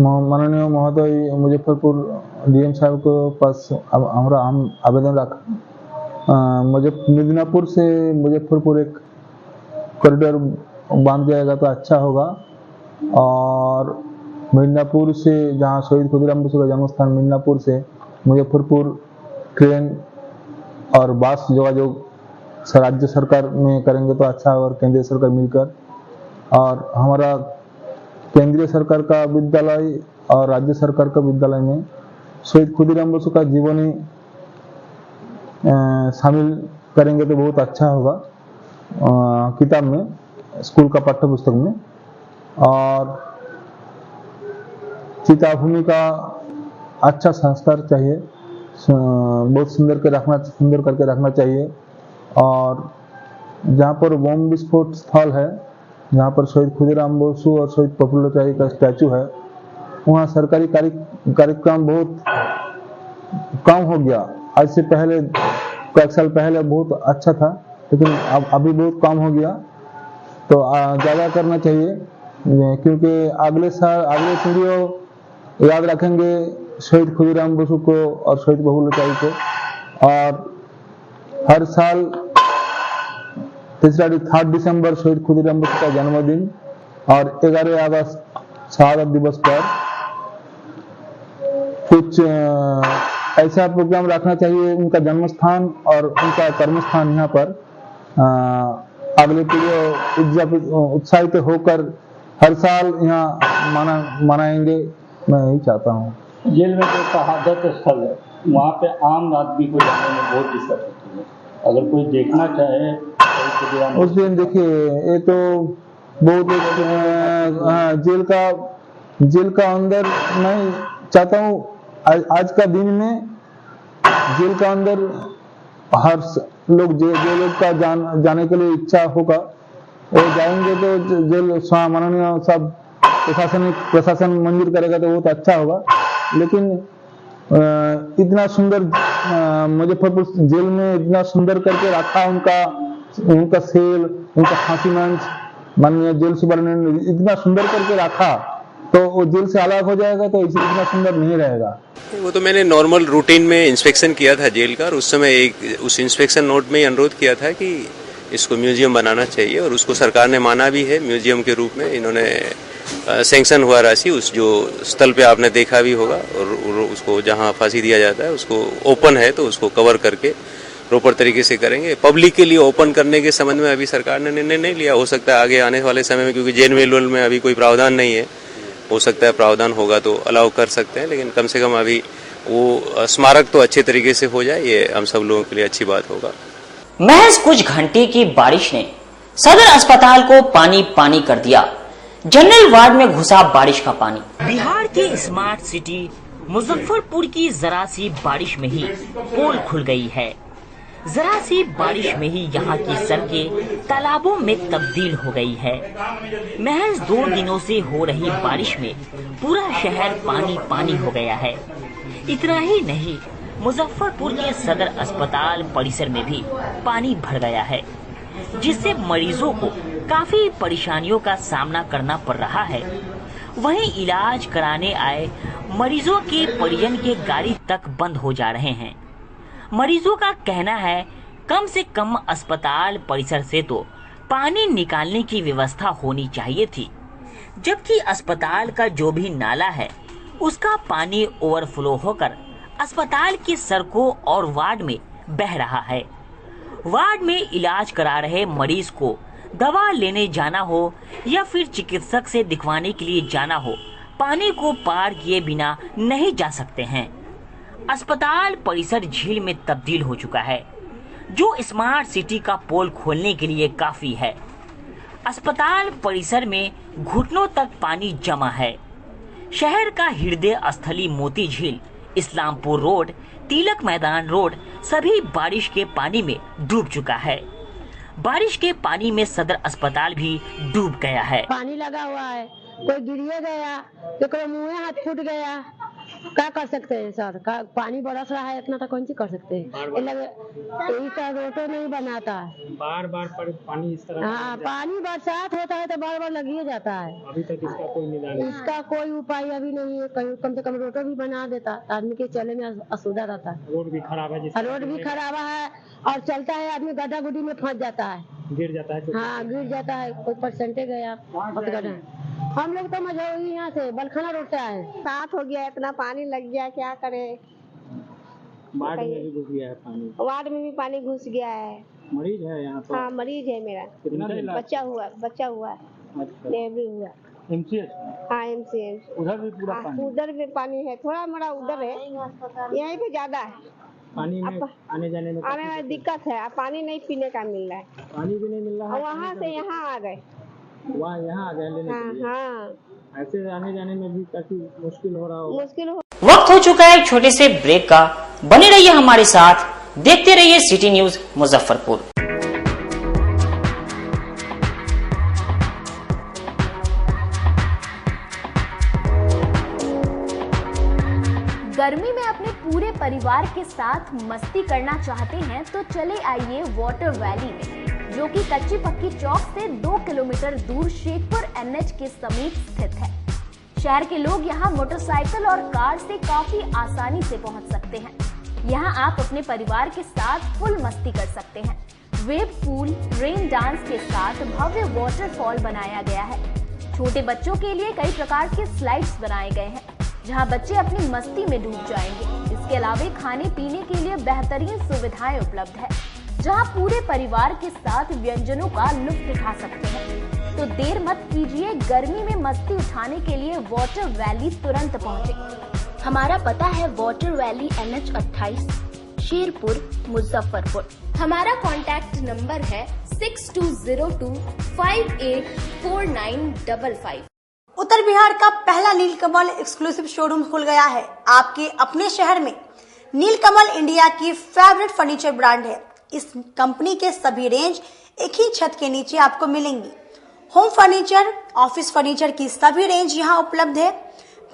माननीय महोदय मुजफ्फरपुर डीएम साहब को पास हमारा आवेदन रखा। मिदनापुर से मुजफ्फरपुर एक कॉरिडोर बांध जाएगा तो अच्छा होगा, और मिदनापुर से जहाँ शहीद खुदीराम बोस का जन्मस्थान मिदनापुर से मुजफ्फरपुर ट्रेन और बस जोगाजोग राज्य सरकार में करेंगे तो अच्छा होगा, और केंद्रीय सरकार मिलकर। और हमारा केंद्रीय सरकार का विद्यालय और राज्य सरकार का विद्यालय में शहीद खुदीराम बोस का जीवनी शामिल करेंगे तो बहुत अच्छा होगा किताब में, स्कूल का पाठ्य पुस्तक में। और चिता भूमि का अच्छा संस्कार चाहिए, बहुत सुंदर करके रखना चाहिए। और जहाँ पर बम विस्फोट स्थल है, जहाँ पर शहीद खुदीराम बोस और शहीद प्रफुल्लाचारी का स्टैचू है, वहाँ सरकारी कार्यक्रम बहुत कम हो गया। आज से पहले कई साल पहले बहुत अच्छा था, लेकिन अब अभी बहुत कम हो गया। तो ज़्यादा करना चाहिए, क्योंकि अगले पीढ़ियों याद रखेंगे शहीद खुदीराम बोस को और शहीद प्रफुल्लाचारी को। और हर साल 3 दिसंबर शहीद खुदीराम बोस का जन्मदिन और 11 अगस्त शहादत दिवस पर कुछ ऐसा प्रोग्राम रखना चाहिए, उनका जन्मस्थान और उनका कर्मस्थान यहाँ पर अगले पीढ़ी उत्साहित होकर हर साल यहाँ मनाएंगे, मैं यही चाहता हूँ। जेल में जो शहादत स्थल है, वहाँ पे आम आदमी को जाने में बहुत दिक्कत होती है। अगर कोई देखना चाहे उस दिन, देखिए ये तो बहुत जेल का अंदर मैं चाहता हूँ आज का दिन में जेल का अंदर हर लोग जो लोग का जाने के लिए इच्छा होगा वो जाएंगे, तो जेल माननीय सब प्रशासन मंजूर करेगा तो बहुत अच्छा होगा। लेकिन इतना सुंदर मुजफ्फरपुर जेल में इतना सुंदर करके रखा, उनका सेल, उनका फांसी मंच, माननीय जेल सुपरिटेंडेंट इतना सुंदर करके रखा, तो वो जेल से अलग हो जाएगा तो इतना सुंदर नहीं रहेगा। वो तो मैंने नॉर्मल रूटीन में इंस्पेक्शन किया था जेल का, और उस समय उस इंस्पेक्शन नोट में अनुरोध किया था कि इसको म्यूजियम बनाना चाहिए, और उसको सरकार ने माना भी है म्यूजियम के रूप में। इन्होंने सैंक्शन हुआ राशि उस जो स्थल पे आपने देखा भी होगा, और उसको जहाँ फांसी दिया जाता है उसको ओपन है तो उसको कवर करके प्रॉपर तरीके से करेंगे। पब्लिक के लिए ओपन करने के संबंध में अभी सरकार ने निर्णय नहीं लिया, हो सकता है आगे आने वाले समय में, क्योंकि जेल वेल में अभी कोई प्रावधान नहीं है, हो सकता है प्रावधान होगा तो अलाउ कर सकते हैं। लेकिन कम से कम अभी वो स्मारक तो अच्छे तरीके से हो जाए, ये हम सब लोगों के लिए अच्छी बात होगा। महज कुछ घंटे की बारिश ने सदर अस्पताल को पानी पानी कर दिया। जनरल वार्ड में घुसा बारिश का पानी। बिहार के स्मार्ट सिटी मुजफ्फरपुर की जरा सी बारिश में ही पोल खुल गई है। जरा सी बारिश में ही यहाँ की सड़कें तालाबों में तब्दील हो गई है। महज 2 दिनों से हो रही बारिश में पूरा शहर पानी पानी हो गया है। इतना ही नहीं, मुजफ्फरपुर के सदर अस्पताल परिसर में भी पानी भर गया है, जिससे मरीजों को काफी परेशानियों का सामना करना पड़ रहा है। वहीं इलाज कराने आए मरीजों के परिजन के गाड़ी तक बंद हो जा रहे हैं। मरीजों का कहना है कम से कम अस्पताल परिसर से तो पानी निकालने की व्यवस्था होनी चाहिए थी, जबकि अस्पताल का जो भी नाला है उसका पानी ओवरफ्लो होकर अस्पताल की सड़कों और वार्ड में बह रहा है। वार्ड में इलाज करा रहे मरीज को दवा लेने जाना हो या फिर चिकित्सक से दिखवाने के लिए जाना हो, पानी को पार किए बिना नहीं जा सकते हैं। अस्पताल परिसर झील में तब्दील हो चुका है, जो स्मार्ट सिटी का पोल खोलने के लिए काफी है। अस्पताल परिसर में घुटनों तक पानी जमा है। शहर का हृदय स्थली मोती झील, इस्लामपुर रोड, तिलक मैदान रोड सभी बारिश के पानी में डूब चुका है। बारिश के पानी में सदर अस्पताल भी डूब गया है। पानी लगा हुआ है, कोई गिरिए गया, तो मुँह हाथ फूट गया, क्या कर सकते हैं सर? पानी बरस रहा है इतना, तो कौन सी कर सकते हैं? रोटो नहीं बनाता है, बार पानी इस तरह। हाँ, पानी बरसात होता है तो बार बार लग ही जाता है। अभी तक इसका कोई निदान, इसका कोई उपाय अभी नहीं है। कम से कम रोटो भी बना देता, आदमी के चले में असुविधा रहता है। रोड भी खराब है, रोड भी खराब है और चलता है आदमी गड्ढा गुड्डी में फंस जाता है, गिर जाता है। हाँ, गिर जाता है, कोई परसेंटे गया। हम लोग तो मझौली यहाँ से बलखाना रोड से आए, साथ हो गया, इतना पानी लग गया, क्या करे। वार्ड में भी घुस गया है पानी, वार्ड में भी पानी घुस गया है। मरीज है यहाँ पर? हाँ, मरीज है मेरा, बच्चा हुआ है, डिलीवरी हुआ। MCH? हाँ, MCH। उधर भी पूरा पानी? उधर भी पानी है, थोड़ा मोड़ा उधर है, यहीं पे ज्यादा है। पानी में आने जाने में दिक्कत है, पानी नहीं पीने का मिल रहा है, पानी भी नहीं मिल रहा है। वहाँ से यहाँ आ गए, यहाँ आ गए लेने के लिए। हाँ, ऐसे आने जाने में भी काफी मुश्किल हो रहा होगा। वक्त हो चुका है एक छोटे से ब्रेक का। बने रहिए हमारे साथ, देखते रहिए सिटी न्यूज मुजफ्फरपुर। गर्मी में अपने पूरे परिवार के साथ मस्ती करना चाहते हैं तो चले आइए वाटर वैली में, जो कि कच्ची पक्की चौक से 2 किलोमीटर दूर शेखपुर NH के समीप स्थित है। शहर के लोग यहाँ मोटरसाइकिल और कार से काफी आसानी से पहुँच सकते हैं। यहाँ आप अपने परिवार के साथ फुल मस्ती कर सकते हैं। वेव पूल, रेन डांस के साथ भव्य वाटरफॉल बनाया गया है। छोटे बच्चों के लिए कई प्रकार के स्लाइड्स बनाए गए हैं, जहां बच्चे अपनी मस्ती में डूब जाएंगे। इसके अलावा खाने पीने के लिए बेहतरीन सुविधाएं उपलब्ध है, जहां पूरे परिवार के साथ व्यंजनों का लुत्फ उठा सकते हैं। तो देर मत कीजिए, गर्मी में मस्ती उठाने के लिए वाटर वैली तुरंत पहुंचे। हमारा पता है water valley NH 28, Sherpur, Muzaffarpur. हमारा कॉन्टैक्ट नंबर है 6202 584955। उत्तर बिहार का पहला नीलकमल एक्सक्लूसिव शोरूम खुल गया है आपके अपने शहर में। नीलकमल इंडिया की फेवरेट फर्नीचर ब्रांड है। इस कंपनी के सभी रेंज एक ही छत के नीचे आपको मिलेंगी। होम फर्नीचर, ऑफिस फर्नीचर की सभी रेंज यहाँ उपलब्ध है।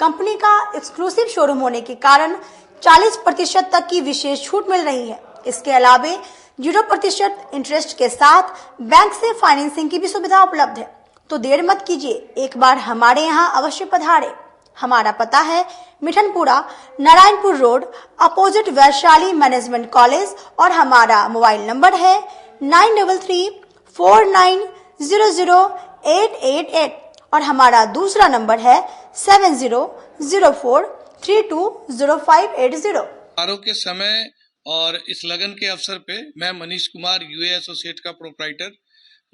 कंपनी का एक्सक्लूसिव शोरूम होने के कारण 40% तक की विशेष छूट मिल रही है। इसके अलावा 0% इंटरेस्ट के साथ बैंक से फाइनेंसिंग की भी सुविधा उपलब्ध है। तो देर मत कीजिए, एक बार हमारे यहाँ अवश्य पधारे। हमारा पता है Mithanpura, Narayanpur road, opposite Vaishali management college, और हमारा मोबाइल नंबर है 9334900888 और हमारा दूसरा नंबर है 7004320580। के समय और इस लगन के अवसर पे मैं मनीष कुमार UA एसोसिएट का प्रोप्राइटर।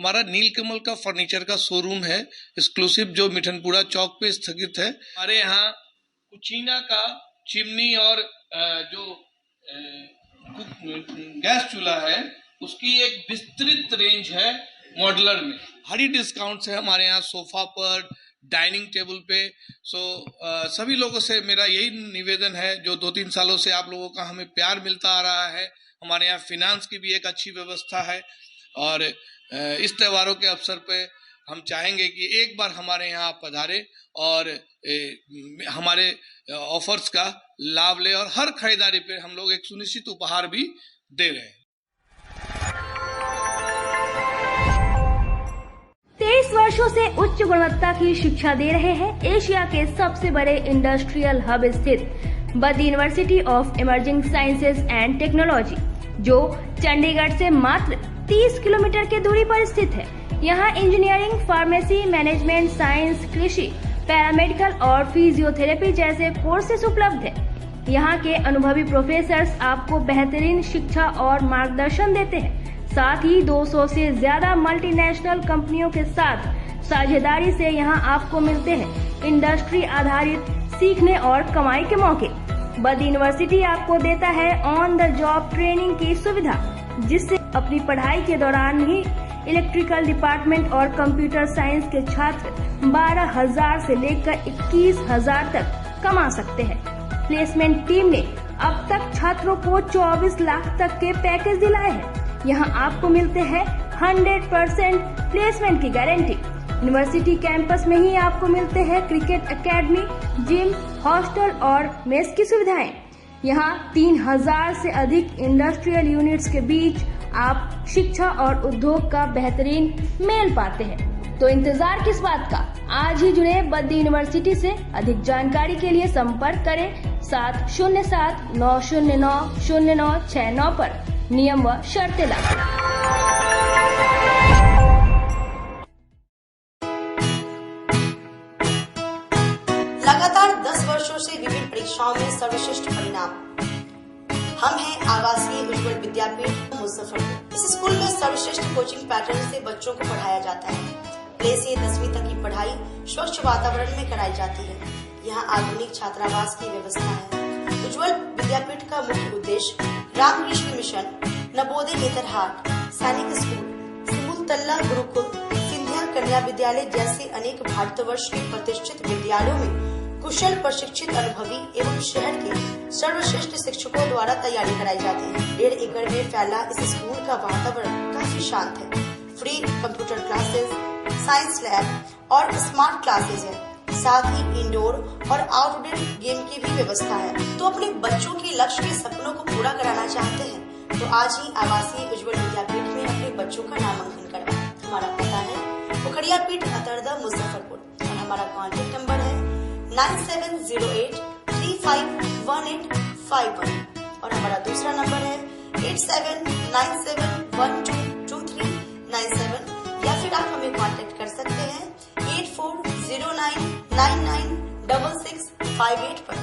हमारा नीलकमल का फर्नीचर का शोरूम है एक्सक्लूसिव, जो मिठनपुरा चौक पे स्थित है। हमारे यहाँ कुचीना का चिमनी और जो गैस चूल्हा है उसकी एक विस्तृत रेंज है मॉडलर में। भारी डिस्काउंट है हमारे यहाँ सोफा पर, डाइनिंग टेबल पे। सभी लोगों से मेरा यही निवेदन है, जो 2-3 सालों से आप लोगों का हमें प्यार मिलता आ रहा है। हमारे यहाँ फिनांस की भी एक अच्छी व्यवस्था है और इस त्योहारों के अवसर पे हम चाहेंगे कि एक बार हमारे यहाँ आप पधारें और हमारे ऑफर्स का लाभ ले, और हर खरीदारी पे हम लोग एक सुनिश्चित उपहार भी दे रहे हैं। 23 वर्षों से उच्च गुणवत्ता की शिक्षा दे रहे हैं एशिया के सबसे बड़े इंडस्ट्रियल हब स्थित Badr university of emerging sciences and technology, जो चंडीगढ़ से मात्र 30 किलोमीटर की दूरी पर स्थित है। यहाँ इंजीनियरिंग, फार्मेसी, मैनेजमेंट साइंस, कृषि, पैरामेडिकल और फिजियोथेरेपी जैसे कोर्सेज उपलब्ध है। यहाँ के अनुभवी प्रोफेसर्स आपको बेहतरीन शिक्षा और मार्गदर्शन देते हैं। साथ ही 200 से ज्यादा मल्टीनेशनल कंपनियों के साथ साझेदारी से यहाँ आपको मिलते हैं इंडस्ट्री आधारित सीखने और कमाई के मौके। बद्र यूनिवर्सिटी आपको देता है ऑन द जॉब ट्रेनिंग की सुविधा, जिससे अपनी पढ़ाई के दौरान ही इलेक्ट्रिकल डिपार्टमेंट और कंप्यूटर साइंस के छात्र 12,000 से लेकर 21,000 तक कमा सकते हैं। प्लेसमेंट टीम ने अब तक छात्रों को 24 लाख तक के पैकेज दिलाए हैं। यहाँ आपको मिलते हैं 100% प्लेसमेंट की गारंटी। यूनिवर्सिटी कैंपस में ही आपको मिलते हैं क्रिकेट एकेडमी, जिम, हॉस्टल और मेस की सुविधाएं। यहाँ 3000 से अधिक इंडस्ट्रियल यूनिट्स के बीच आप शिक्षा और उद्योग का बेहतरीन मेल पाते हैं। तो इंतजार किस बात का, आज ही जुड़े बद्दी यूनिवर्सिटी से। अधिक जानकारी के लिए संपर्क करें 7079090969 पर। नियम व शर्तें लागू। लगातार 10 वर्षों से विभिन्न परीक्षाओं में सर्वश्रेष्ठ परिणाम। हम हैं आवासीय उज्ज्वल विद्यापीठ मुजफ्फरपुर। इस स्कूल में सर्वश्रेष्ठ कोचिंग पैटर्न से बच्चों को पढ़ाया जाता है। प्ले से 10वीं तक की पढ़ाई स्वच्छ वातावरण में कराई जाती है। यहाँ आधुनिक छात्रावास की व्यवस्था है। उज्ज्वल विद्यापीठ का मुख्य उद्देश्य रामकृष्ण मिशन, नवोदय नेतरहाट, सैनिक स्कूल, सिमुलतल्ला गुरुकुल, सिंधिया कन्या विद्यालय जैसे अनेक भारतवर्ष के प्रतिष्ठित विद्यालयों में कुशल प्रशिक्षित अनुभवी एवं शहर के सर्वश्रेष्ठ शिक्षकों द्वारा तैयारी कराई जाती है। 1.5 एकड़ में फैला इस स्कूल का वातावरण काफी शांत है। Free computer classes, science lab और स्मार्ट क्लासेस है। साथ ही इंडोर और आउटडोर गेम की भी व्यवस्था है। तो अपने बच्चों के लक्ष्य के सपनों को पूरा कराना चाहते हैं तो आज ही आवासीय उज्ज्वल विद्यापीठ में अपने बच्चों का नामांकन करवाएं। हमारा पता है पोखरिया पीठ अतरदा मुजफ्फरपुर और हमारा कॉन्टेक्ट नंबर है 9708 351851 और हमारा दूसरा नंबर है 8797122397 या फिर आप हमें कांटेक्ट कर सकते हैं 8409996658 पर।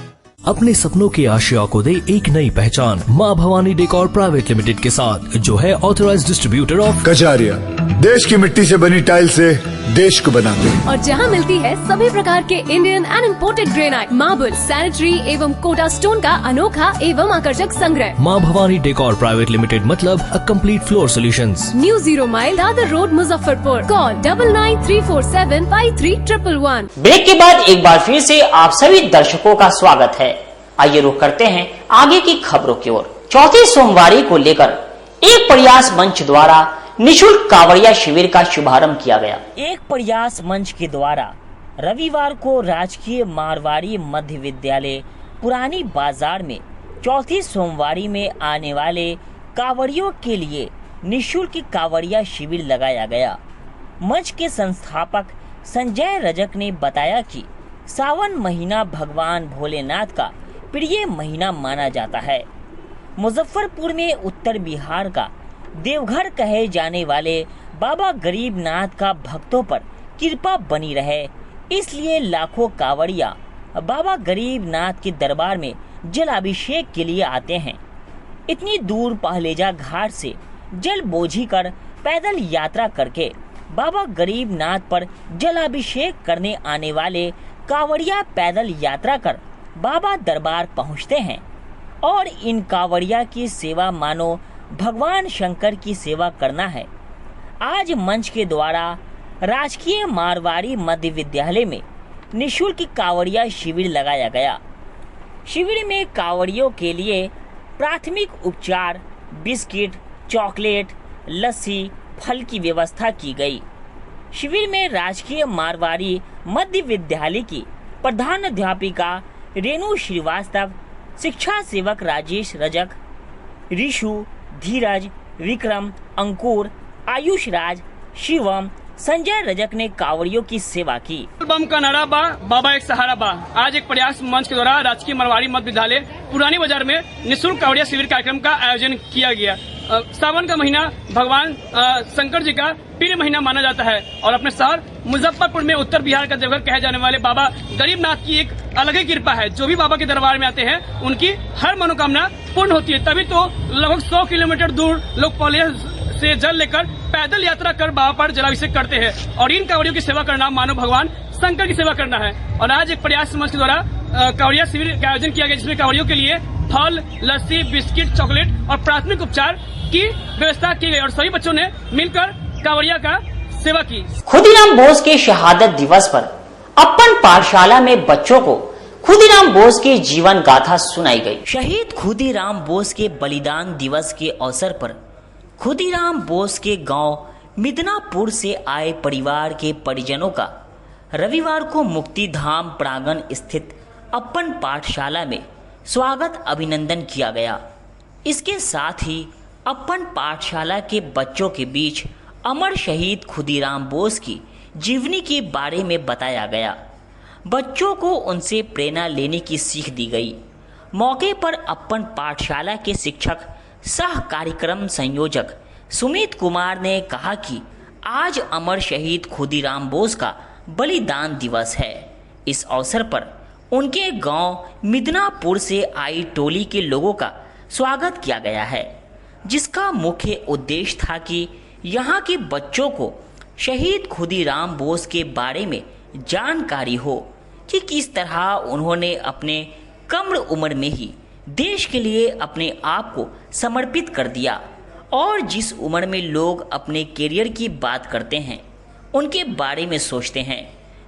अपने सपनों के आशिया को दे एक नई पहचान माँ भवानी डेकोर प्राइवेट लिमिटेड के साथ, जो है ऑथराइज्ड डिस्ट्रीब्यूटर ऑफ कजारिया। देश की मिट्टी से बनी टाइल से देश को बनाते हैं और जहां मिलती है सभी प्रकार के Indian and imported granite, marble, sanitary एवं कोटा स्टोन का अनोखा एवं आकर्षक संग्रह। माँ भवानी डेकोर प्राइवेट लिमिटेड मतलब a complete floor solutions. New 0 mile Dadar road Muzaffarpur. Call 9934753111। Break के बाद एक बार फिर से आप सभी दर्शकों का स्वागत है। आइए रुक करते हैं आगे की खबरों की ओर। चौथी सोमवारी को लेकर एक प्रयास मंच द्वारा निशुल्क कांवड़िया शिविर का शुभारंभ किया गया। एक प्रयास मंच के द्वारा रविवार को राजकीय मारवाड़ी मध्य विद्यालय पुरानी बाजार में चौथी सोमवारी में आने वाले कांवड़ियों के लिए निशुल्क कांवड़िया शिविर लगाया गया। मंच के संस्थापक संजय रजक ने बताया कि सावन महीना भगवान भोलेनाथ का प्रिय महीना माना जाता है। मुजफ्फरपुर में उत्तर बिहार का देवघर कहे जाने वाले बाबा गरीबनाथ का भक्तों पर कृपा बनी रहे, इसलिए लाखों कांवड़िया बाबा गरीबनाथ के दरबार में जलाभिषेक के लिए आते हैं। इतनी दूर पहलेजा घाट से जल बोझी कर पैदल यात्रा करके बाबा गरीबनाथ पर जलाभिषेक करने आने वाले कांवड़िया पैदल यात्रा कर बाबा दरबार पहुंचते हैं और इन कांवड़िया की सेवा मानो भगवान शंकर की सेवा करना है। आज मंच के द्वारा राजकीय मारवाड़ी मध्य विद्यालय में निशुल्क कांवड़िया शिविर लगाया गया। शिविर में कांवड़ियों के लिए प्राथमिक उपचार, बिस्किट, चॉकलेट, लस्सी, फल की व्यवस्था की गई। शिविर में राजकीय मारवाड़ी मध्य विद्यालय की प्रधान अध्यापिका रेणु श्रीवास्तव, शिक्षा सेवक राजेश रजक, ऋषु, धीरज, विक्रम, अंकुर, आयुष राज, शिवम, संजय रजक ने कांवड़ियों की सेवा की। बम का नारा बा, बाबा एक सहारा बा। आज एक प्रयास मंच के द्वारा राजकीय मारवाड़ी मध्य विद्यालय पुरानी बाजार में निःशुल्क कांवड़िया शिविर कार्यक्रम का आयोजन किया गया। सावन का महीना भगवान शंकर जी का प्रिय महीना माना जाता है और अपने शहर मुजफ्फरपुर में उत्तर बिहार का देवघर कहे जाने वाले बाबा गरीबनाथ की एक अलग ही कृपा है। जो भी बाबा के दरबार में आते हैं उनकी हर मनोकामना पूर्ण होती है। तभी तो लगभग 100 किलोमीटर दूर लोग पौलिया से जल लेकर पैदल यात्रा कर बाबा पर जलाभिषेक करते हैं और इन कांवड़ियों की सेवा करना मानो भगवान शंकर की सेवा करना है। और आज एक प्रयास मंच के द्वारा कांवड़िया शिविर का आयोजन किया गया, जिसमें कांवड़ियों के लिए फल, लस्सी, बिस्किट, चॉकलेट और प्राथमिक उपचार की व्यवस्था की गई और सभी बच्चों ने मिलकर कांवड़िया का सेवा की। खुदीराम बोस के शहादत दिवस पर अपन पाठशाला में बच्चों को खुदीराम बोस के जीवन गाथा सुनाई गई। शहीद खुदीराम बोस के बलिदान दिवस के अवसर पर खुदीराम बोस के गांव मिदनापुर से आए परिवार के परिजनों का रविवार को मुक्ति धाम प्रांगण स्थित अपन पाठशाला में स्वागत अभिनंदन किया गया। इसके साथ ही अपन पाठशाला के बच्चों के बीच अमर शहीद खुदीराम बोस की जीवनी के बारे में बताया गया। बच्चों को उनसे प्रेरणा लेने की सीख दी गई। मौके पर अपन पाठशाला के शिक्षक सह कार्यक्रम संयोजक सुमित कुमार ने कहा कि आज अमर शहीद खुदीराम बोस का बलिदान दिवस है। इस अवसर पर उनके गांव मिदनापुर से आई टोली के लोगों का स्वागत किया गया है, जिसका मुख्य उद्देश्य था कि यहाँ के बच्चों को शहीद खुदीराम बोस के बारे में जानकारी हो कि किस तरह उन्होंने अपने कम उम्र में ही देश के लिए अपने आप को समर्पित कर दिया। और जिस उम्र में लोग अपने करियर की बात करते हैं, उनके बारे में सोचते हैं,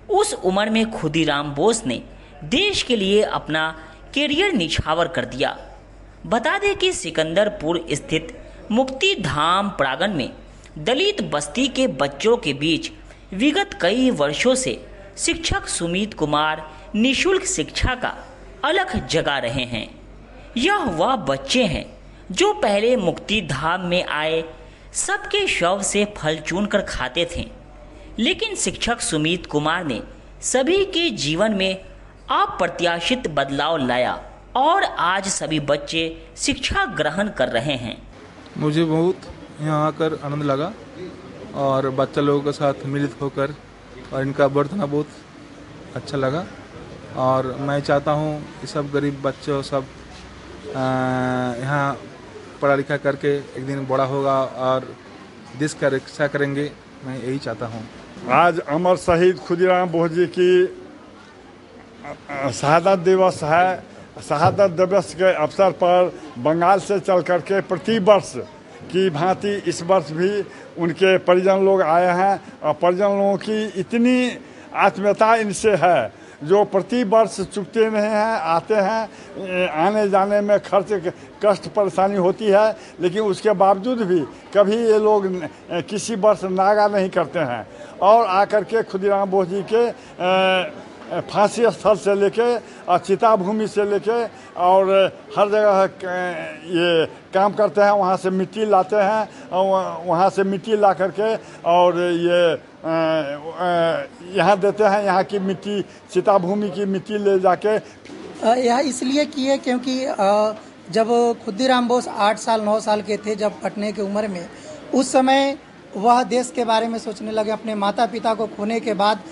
उस उम्र में खुदीराम बोस ने देश के लिए अपना करियर निछावर कर दिया। बता दें कि सिकंदरपुर स्थित मुक्ति धाम प्रांगण में दलित बस्ती के बच्चों के बीच विगत कई वर्षों से शिक्षक सुमित कुमार निःशुल्क शिक्षा का अलख जगा रहे हैं। यह वह बच्चे हैं जो पहले मुक्ति धाम में आए सबके शव से फल चुनकर खाते थे, लेकिन शिक्षक सुमित कुमार ने सभी के जीवन में अप्रत्याशित बदलाव लाया और आज सभी बच्चे शिक्षा ग्रहण कर रहे हैं। मुझे बहुत यहाँ आकर आनंद लगा और बच्चा लोगों के साथ मिलित होकर और इनका बर्तना बहुत अच्छा लगा। और मैं चाहता हूँ कि सब गरीब बच्चों सब यहाँ पढ़ा लिखा करके एक दिन बड़ा होगा और देश का रक्षा करेंगे, मैं यही चाहता हूँ। आज अमर शहीद खुदीराम बोस जी की शहादत दिवस है। शहादत दिवस के अवसर पर बंगाल से चल करके प्रति वर्ष की भांति इस वर्ष भी उनके परिजन लोग आए हैं और परिजन लोगों की इतनी आत्मीयता इनसे है जो प्रति वर्ष चुकते नहीं हैं, आते हैं। आने जाने में खर्च कष्ट परेशानी होती है, लेकिन उसके बावजूद भी कभी ये लोग किसी वर्ष नागा नहीं करते हैं और आकर के खुदीराम बोस जी के फांसी स्थल से लेके और चिता भूमि से लेके और हर जगह ये काम करते हैं। वहाँ से मिट्टी लाते हैं और वहाँ से मिट्टी ला करके और ये यहाँ देते हैं। यहाँ की मिट्टी, चिता भूमि की मिट्टी ले जाके यह इसलिए किए क्योंकि जब खुदीराम बोस 8 साल 9 साल के थे, जब पढ़ने की उम्र में, उस समय वह देश के बारे में सोचने लगे। अपने माता पिता को खोने के बाद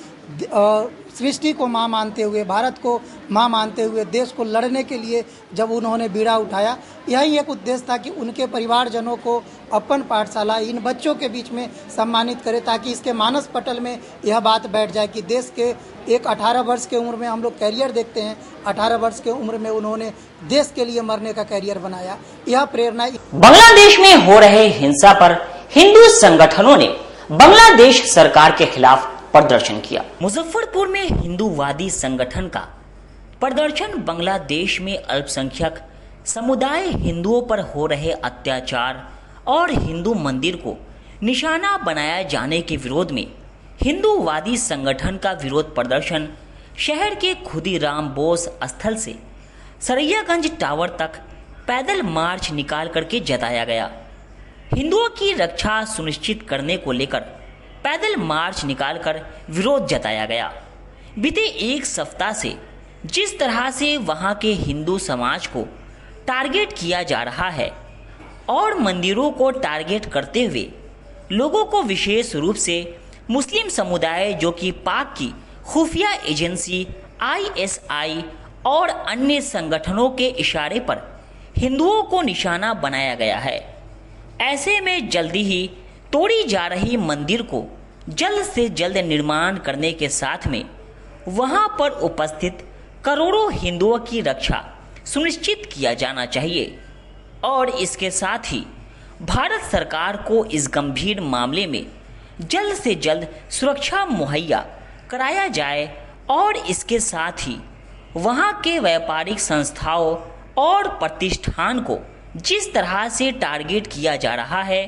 सृष्टि को माँ मानते हुए, भारत को माँ मानते हुए देश को लड़ने के लिए जब उन्होंने बीड़ा उठाया, यही एक उद्देश्य था कि उनके परिवारजनों को अपन पाठशाला इन बच्चों के बीच में सम्मानित करे, ताकि इसके मानस पटल में यह बात बैठ जाए कि देश के एक 18 वर्ष के उम्र में हम लोग कैरियर देखते हैं, 18 वर्ष के उम्र में उन्होंने देश के लिए मरने का कैरियर बनाया। यह प्रेरणा। बांग्लादेश में हो रहे हिंसा पर हिंदू संगठनों ने बांग्लादेश सरकार के खिलाफ प्रदर्शन किया। मुजफ्फरपुर में हिंदूवादी संगठन का प्रदर्शन बांग्लादेश में अल्पसंख्यक समुदाय हिंदुओं पर हो रहे अत्याचार और हिंदू मंदिर को निशाना बनाए जाने के विरोध में हिंदूवादी संगठन का विरोध प्रदर्शन शहर के खुदीराम बोस स्थल से सरैयागंज टावर तक पैदल मार्च निकाल करके जताया गया। हिंदुओं की रक्षा सुनिश्चित करने को लेकर पैदल मार्च निकालकर विरोध जताया गया। बीते एक सप्ताह से जिस तरह से वहां के हिंदू समाज को टारगेट किया जा रहा है और मंदिरों को टारगेट करते हुए लोगों को विशेष रूप से मुस्लिम समुदाय जो कि पाक की खुफिया एजेंसी ISI और अन्य संगठनों के इशारे पर हिंदुओं को निशाना बनाया गया है। ऐसे में जल्दी ही तोड़ी जा रही मंदिर को जल्द से जल्द निर्माण करने के साथ में वहां पर उपस्थित करोड़ों हिंदुओं की रक्षा सुनिश्चित किया जाना चाहिए और इसके साथ ही भारत सरकार को इस गंभीर मामले में जल्द से जल्द सुरक्षा मुहैया कराया जाए और इसके साथ ही वहां के व्यापारिक संस्थाओं और प्रतिष्ठान को जिस तरह से टारगेट किया जा रहा है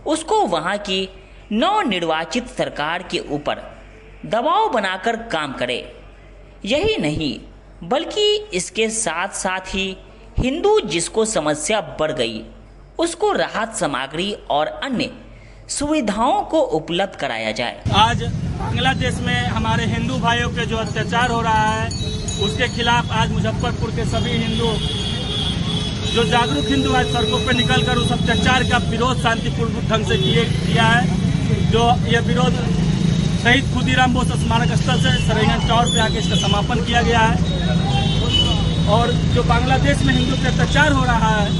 उसको वहां की नवनिर्वाचित सरकार के ऊपर दबाव बनाकर काम करे। यही नहीं बल्कि इसके साथ साथ ही हिंदू जिसको समस्या बढ़ गई उसको राहत सामग्री और अन्य सुविधाओं को उपलब्ध कराया जाए। आज बांग्लादेश में हमारे हिंदू भाइयों पे जो अत्याचार हो रहा है उसके खिलाफ आज मुजफ्फरपुर के सभी हिंदू जो जागरूक हिंदू आज सड़कों पर निकलकर उस अत्याचार का विरोध शांतिपूर्ण ढंग से किया है। जो ये विरोध शहीद खुदीराम बोस स्मारक स्थल से सरायगंज टावर पे आके इसका समापन किया गया है। और जो बांग्लादेश में हिंदू पे अत्याचार हो रहा है,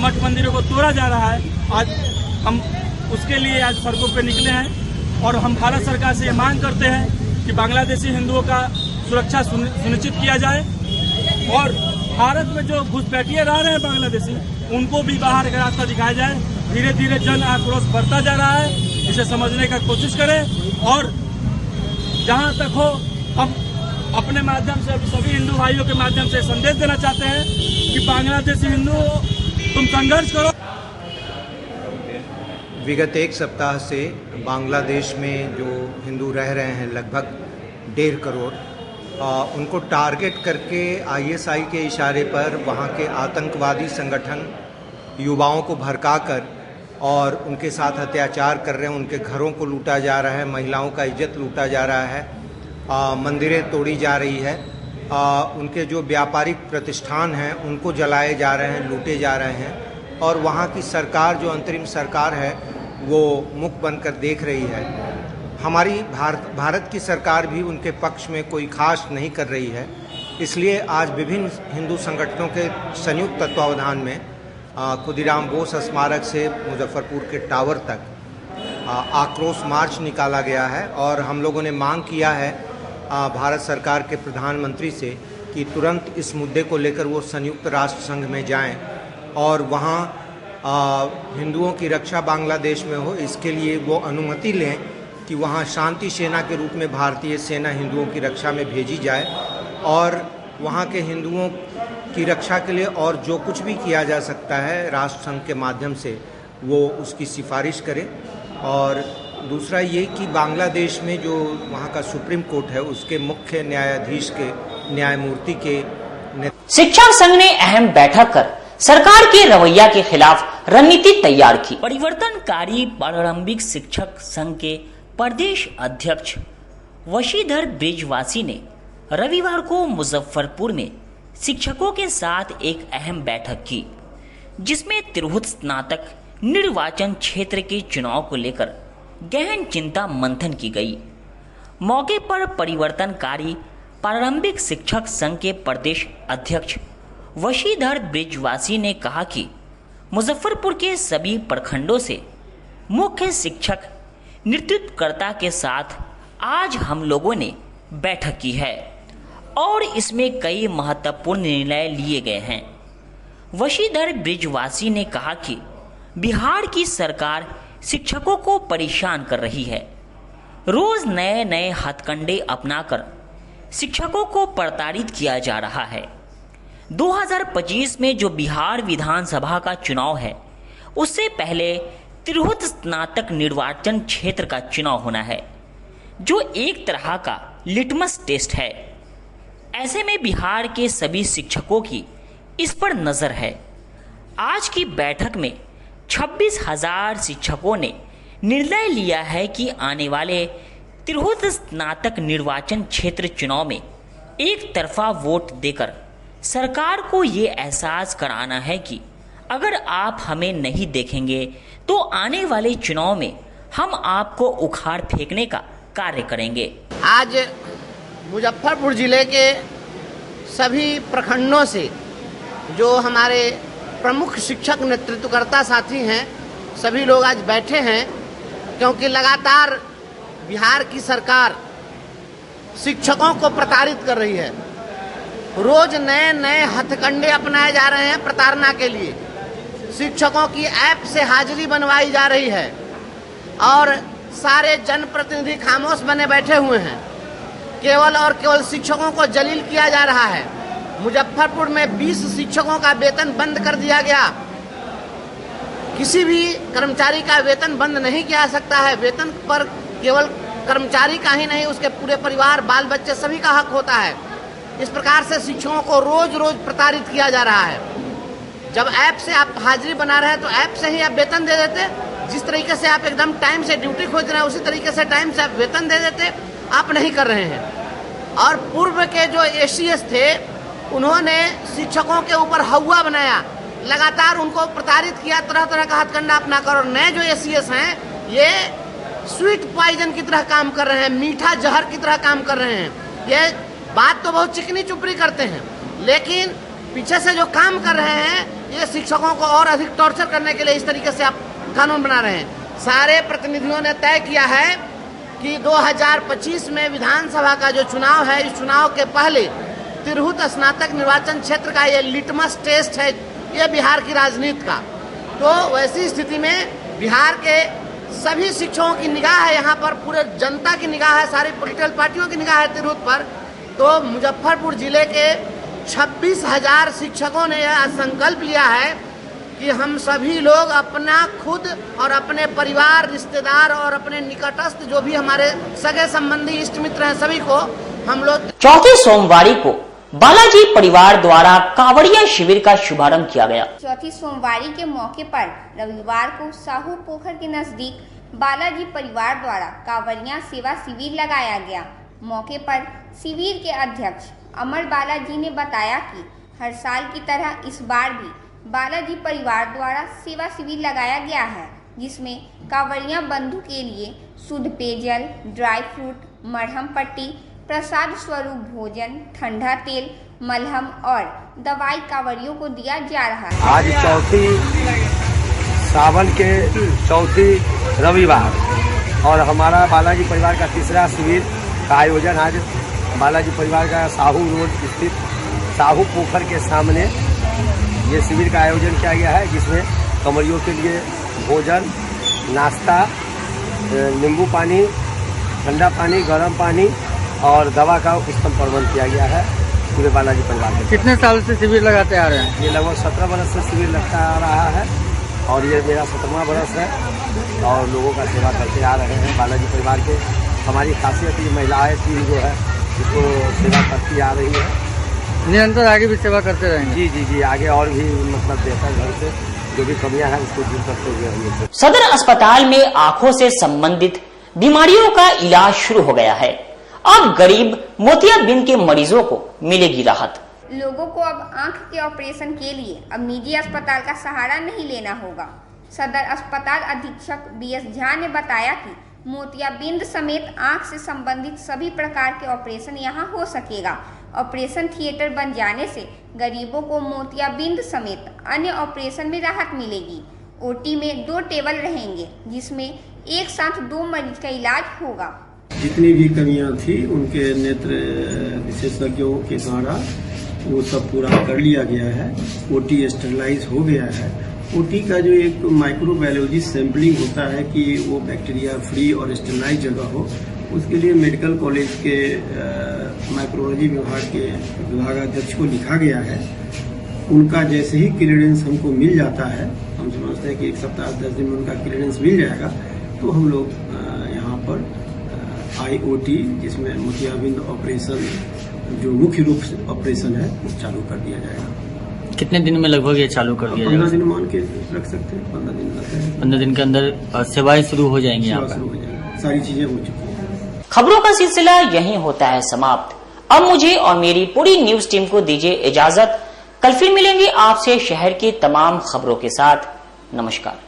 मठ मंदिरों को तोड़ा जा रहा है, आज हम उसके लिए आज सड़कों पे निकले हैं और हम भारत सरकार से ये मांग करते हैं कि बांग्लादेशी हिंदुओं का सुरक्षा सुनिश्चित किया जाए और भारत में जो घुसपैठिए रह रहे हैं बांग्लादेशी उनको भी बाहर का रास्ता दिखाया जाए। धीरे धीरे जन आक्रोश बढ़ता जा रहा है, इसे समझने का कोशिश करें और जहां तक हो हम अपने माध्यम से सभी हिंदू भाइयों के माध्यम से संदेश देना चाहते हैं कि बांग्लादेशी हिंदू तुम संघर्ष करो। विगत एक सप्ताह से बांग्लादेश में जो हिंदू रह रहे हैं लगभग 1.5 करोड़, उनको टारगेट करके ISI के इशारे पर वहाँ के आतंकवादी संगठन युवाओं को भड़काकर और उनके साथ अत्याचार कर रहे हैं। उनके घरों को लूटा जा रहा है, महिलाओं का इज्जत लूटा जा रहा है, मंदिरें तोड़ी जा रही है, उनके जो व्यापारिक प्रतिष्ठान हैं उनको जलाए जा रहे हैं, लूटे जा रहे हैं और वहाँ की सरकार जो अंतरिम सरकार है वो मुख बनकर देख रही है। हमारी भारत की सरकार भी उनके पक्ष में कोई खास नहीं कर रही है। इसलिए आज विभिन्न हिंदू संगठनों के संयुक्त तत्वावधान में खुदीराम बोस स्मारक से मुजफ्फरपुर के टावर तक आक्रोश मार्च निकाला गया है और हम लोगों ने मांग किया है भारत सरकार के प्रधानमंत्री से कि तुरंत इस मुद्दे को लेकर वो संयुक्त राष्ट्र संघ में जाएं और वहाँ हिंदुओं की रक्षा बांग्लादेश में हो। इसके लिए वो अनुमति लें कि वहाँ शांति सेना के रूप में भारतीय सेना हिंदुओं की रक्षा में भेजी जाए और वहाँ के हिंदुओं की रक्षा के लिए और जो कुछ भी किया जा सकता है राष्ट्र संघ के माध्यम से वो उसकी सिफारिश करें। और दूसरा ये कि बांग्लादेश में जो वहाँ का सुप्रीम कोर्ट है उसके मुख्य न्यायाधीश के न्यायमूर्ति के शिक्षक संघ ने अहम बैठक कर सरकार के रवैया के खिलाफ रणनीति तैयार की। परिवर्तनकारी प्रारंभिक शिक्षक संघ के प्रदेश अध्यक्ष वशीधर ब्रिजवासी ने रविवार को मुजफ्फरपुर में शिक्षकों के साथ एक अहम बैठक की, जिसमें तिरहुत स्नातक निर्वाचन क्षेत्र के चुनाव को लेकर गहन चिंता मंथन की गई। मौके पर परिवर्तनकारी प्रारंभिक शिक्षक संघ के प्रदेश अध्यक्ष वशीधर ब्रिजवासी ने कहा कि मुजफ्फरपुर के सभी प्रखंडों से मुख्य शिक्षक नेतृत्वकर्ता के साथ आज हम लोगों ने बैठक की है और इसमें कई महत्वपूर्ण निर्णय लिए गए हैं। वशीधर ब्रिजवासी ने कहा कि बिहार की सरकार शिक्षकों को परेशान कर रही है। रोज नए नए हथकंडे अपनाकर शिक्षकों को प्रताड़ित किया जा रहा है। 2025 में जो बिहार विधानसभा का चुनाव है उससे पहले तिरहुत स्नातक निर्वाचन क्षेत्र का चुनाव होना है, जो एक तरह का लिटमस टेस्ट है। ऐसे में बिहार के सभी शिक्षकों की इस पर नजर है। आज की बैठक में 26,000 शिक्षकों ने निर्णय लिया है कि आने वाले तिरहुत स्नातक निर्वाचन क्षेत्र चुनाव में एक तरफा वोट देकर सरकार को ये एहसास कराना है कि अगर आप हमें नहीं देखेंगे तो आने वाले चुनाव में हम आपको उखाड़ फेंकने का कार्य करेंगे। आज मुजफ्फरपुर जिले के सभी प्रखंडों से जो हमारे प्रमुख शिक्षक नेतृत्वकर्ता साथी हैं सभी लोग आज बैठे हैं, क्योंकि लगातार बिहार की सरकार शिक्षकों को प्रताड़ित कर रही है। रोज नए नए हथकंडे अपनाए जा रहे हैं प्रताड़ना के लिए। शिक्षकों की ऐप से हाजिरी बनवाई जा रही है और सारे जनप्रतिनिधि खामोश बने बैठे हुए हैं। केवल और केवल शिक्षकों को जलील किया जा रहा है। मुजफ्फरपुर में 20 शिक्षकों का वेतन बंद कर दिया गया किसी भी कर्मचारी का वेतन बंद नहीं किया जा सकता है। वेतन पर केवल कर्मचारी का ही नहीं, उसके पूरे परिवार, बाल बच्चे सभी का हक होता है। इस प्रकार से शिक्षकों को रोज रोज प्रताड़ित किया जा रहा है। जब ऐप से आप हाजिरी बना रहे हैं तो ऐप से ही आप वेतन दे देते। जिस तरीके से आप एकदम टाइम से ड्यूटी खोज रहे हैं उसी तरीके से टाइम से आप वेतन दे देते, आप नहीं कर रहे हैं। और पूर्व के जो ACS थे उन्होंने शिक्षकों के ऊपर हवा बनाया, लगातार उनको प्रताड़ित किया, तरह तरह का हथकंडा अपना कर। और नए जो ACS हैं ये स्वीट पॉइजन की तरह काम कर रहे हैं, मीठा जहर की तरह काम कर रहे हैं। ये बात तो बहुत चिकनी चुपड़ी करते हैं, लेकिन पीछे से जो काम कर रहे हैं ये शिक्षकों को और अधिक टॉर्चर करने के लिए इस तरीके से आप कानून बना रहे हैं। सारे प्रतिनिधियों ने तय किया है कि 2025 में विधानसभा का जो चुनाव है, इस चुनाव के पहले तिरहुत स्नातक निर्वाचन क्षेत्र का ये लिटमस टेस्ट है ये बिहार की राजनीति का। तो वैसी स्थिति में बिहार के सभी शिक्षकों की निगाह है यहाँ पर, पूरे जनता की निगाह है, सारी पॉलिटिकल पार्टियों की निगाह है तिरहुत पर। तो मुजफ्फरपुर जिले के 26,000 शिक्षकों ने यह संकल्प लिया है कि हम सभी लोग अपना खुद और अपने परिवार, रिश्तेदार और अपने निकटस्थ जो भी हमारे सगे संबंधी इष्ट मित्र हैं सभी को हम लोग चौथे सोमवारी को बालाजी परिवार द्वारा कांवड़िया शिविर का शुभारंभ किया गया। चौथी सोमवारी के मौके पर रविवार को साहू पोखर के नजदीक बालाजी परिवार द्वारा कांवड़िया सेवा शिविर लगाया गया। मौके पर शिविर के अध्यक्ष अमर बालाजी ने बताया कि हर साल की तरह इस बार भी बालाजी परिवार द्वारा सेवा शिविर लगाया गया है, जिसमें कांवड़िया बंधु के लिए शुद्ध पेयजल, ड्राई फ्रूट, मरहम पट्टी, प्रसाद स्वरूप भोजन, ठंडा तेल, मलहम और दवाई कांवड़ियों को दिया जा रहा है। आज चौथी सावन के चौथी रविवार और हमारा बालाजी परिवार का तीसरा शिविर का आयोजन आज बालाजी परिवार का साहू रोड स्थित साहू पोखर के सामने ये शिविर का आयोजन किया गया है, जिसमें कंवरियों के लिए भोजन, नाश्ता, नींबू पानी, ठंडा पानी, गर्म पानी और दवा का उत्तम प्रबंध किया गया है पूरे बालाजी परिवार में। कितने साल से शिविर लगाते आ रहे हैं? ये लगभग 17 वर्ष से शिविर लगता आ रहा है और ये मेरा 17वां वर्ष है और लोगों का सेवा करते आ रहे हैं बालाजी परिवार के। हमारी खासियत ये महिलाएं टीम जो है इसको सेवा करती आ रही है, निरंतर आगे भी सेवा करते रहेंगे। जी आगे और भी मतलब बेहतर घर से जो भी कमियां हैं उसको दूर करते हुए हम। सदर अस्पताल में आंखों से संबंधित बीमारियों का इलाज शुरू हो गया है। अब गरीब मोतियाबिंद के मरीजों को मिलेगी राहत। लोगों को अब आंख के ऑपरेशन के लिए अब निजी अस्पताल का सहारा नहीं लेना होगा। सदर अस्पताल अधीक्षक BS झा ने बताया कि मोतियाबिंद समेत आंख से संबंधित सभी प्रकार के ऑपरेशन यहां हो सकेगा। ऑपरेशन थिएटर बन जाने से गरीबों को मोतियाबिंद समेत अन्य ऑपरेशन में राहत मिलेगी। OT में 2 टेबल रहेंगे, जिसमें एक साथ 2 मरीज का इलाज होगा। जितनी भी कमियां थी उनके नेत्र विशेषज्ञों के द्वारा वो सब पूरा कर लिया गया है। OT स्टरलाइज हो गया है। OT का जो एक माइक्रोबायोलॉजी सैंपलिंग होता है कि वो बैक्टीरिया फ्री और स्टरलाइज जगह हो, उसके लिए मेडिकल कॉलेज के माइक्रोलॉजी विभाग के विभागाध्यक्ष को लिखा गया है। उनका जैसे ही क्लियरेंस हमको मिल जाता है, हम समझते हैं कि 1 सप्ताह 10 दिन में उनका क्लियरेंस मिल जाएगा, तो हम लोग यहाँ पर IOT जिसमें मोतियाबिंद ऑपरेशन जो मुख्य रूप से ऑपरेशन है वो चालू कर दिया जाएगा। कितने दिन में लगभग ये चालू कर दिया जाएगा? 15 दिन मान के रख सकते हैं। 15 दिन लगते हैं। 15 दिन के अंदर सेवाएं शुरू हो जाएंगी। यहाँ पर सारी चीजें हो चुकी हैं। खबरों का सिलसिला यहीं होता है समाप्त। अब मुझे और मेरी पूरी न्यूज टीम को दीजिए इजाजत। कल फिर मिलेंगे आपसे शहर की तमाम खबरों के साथ। नमस्कार।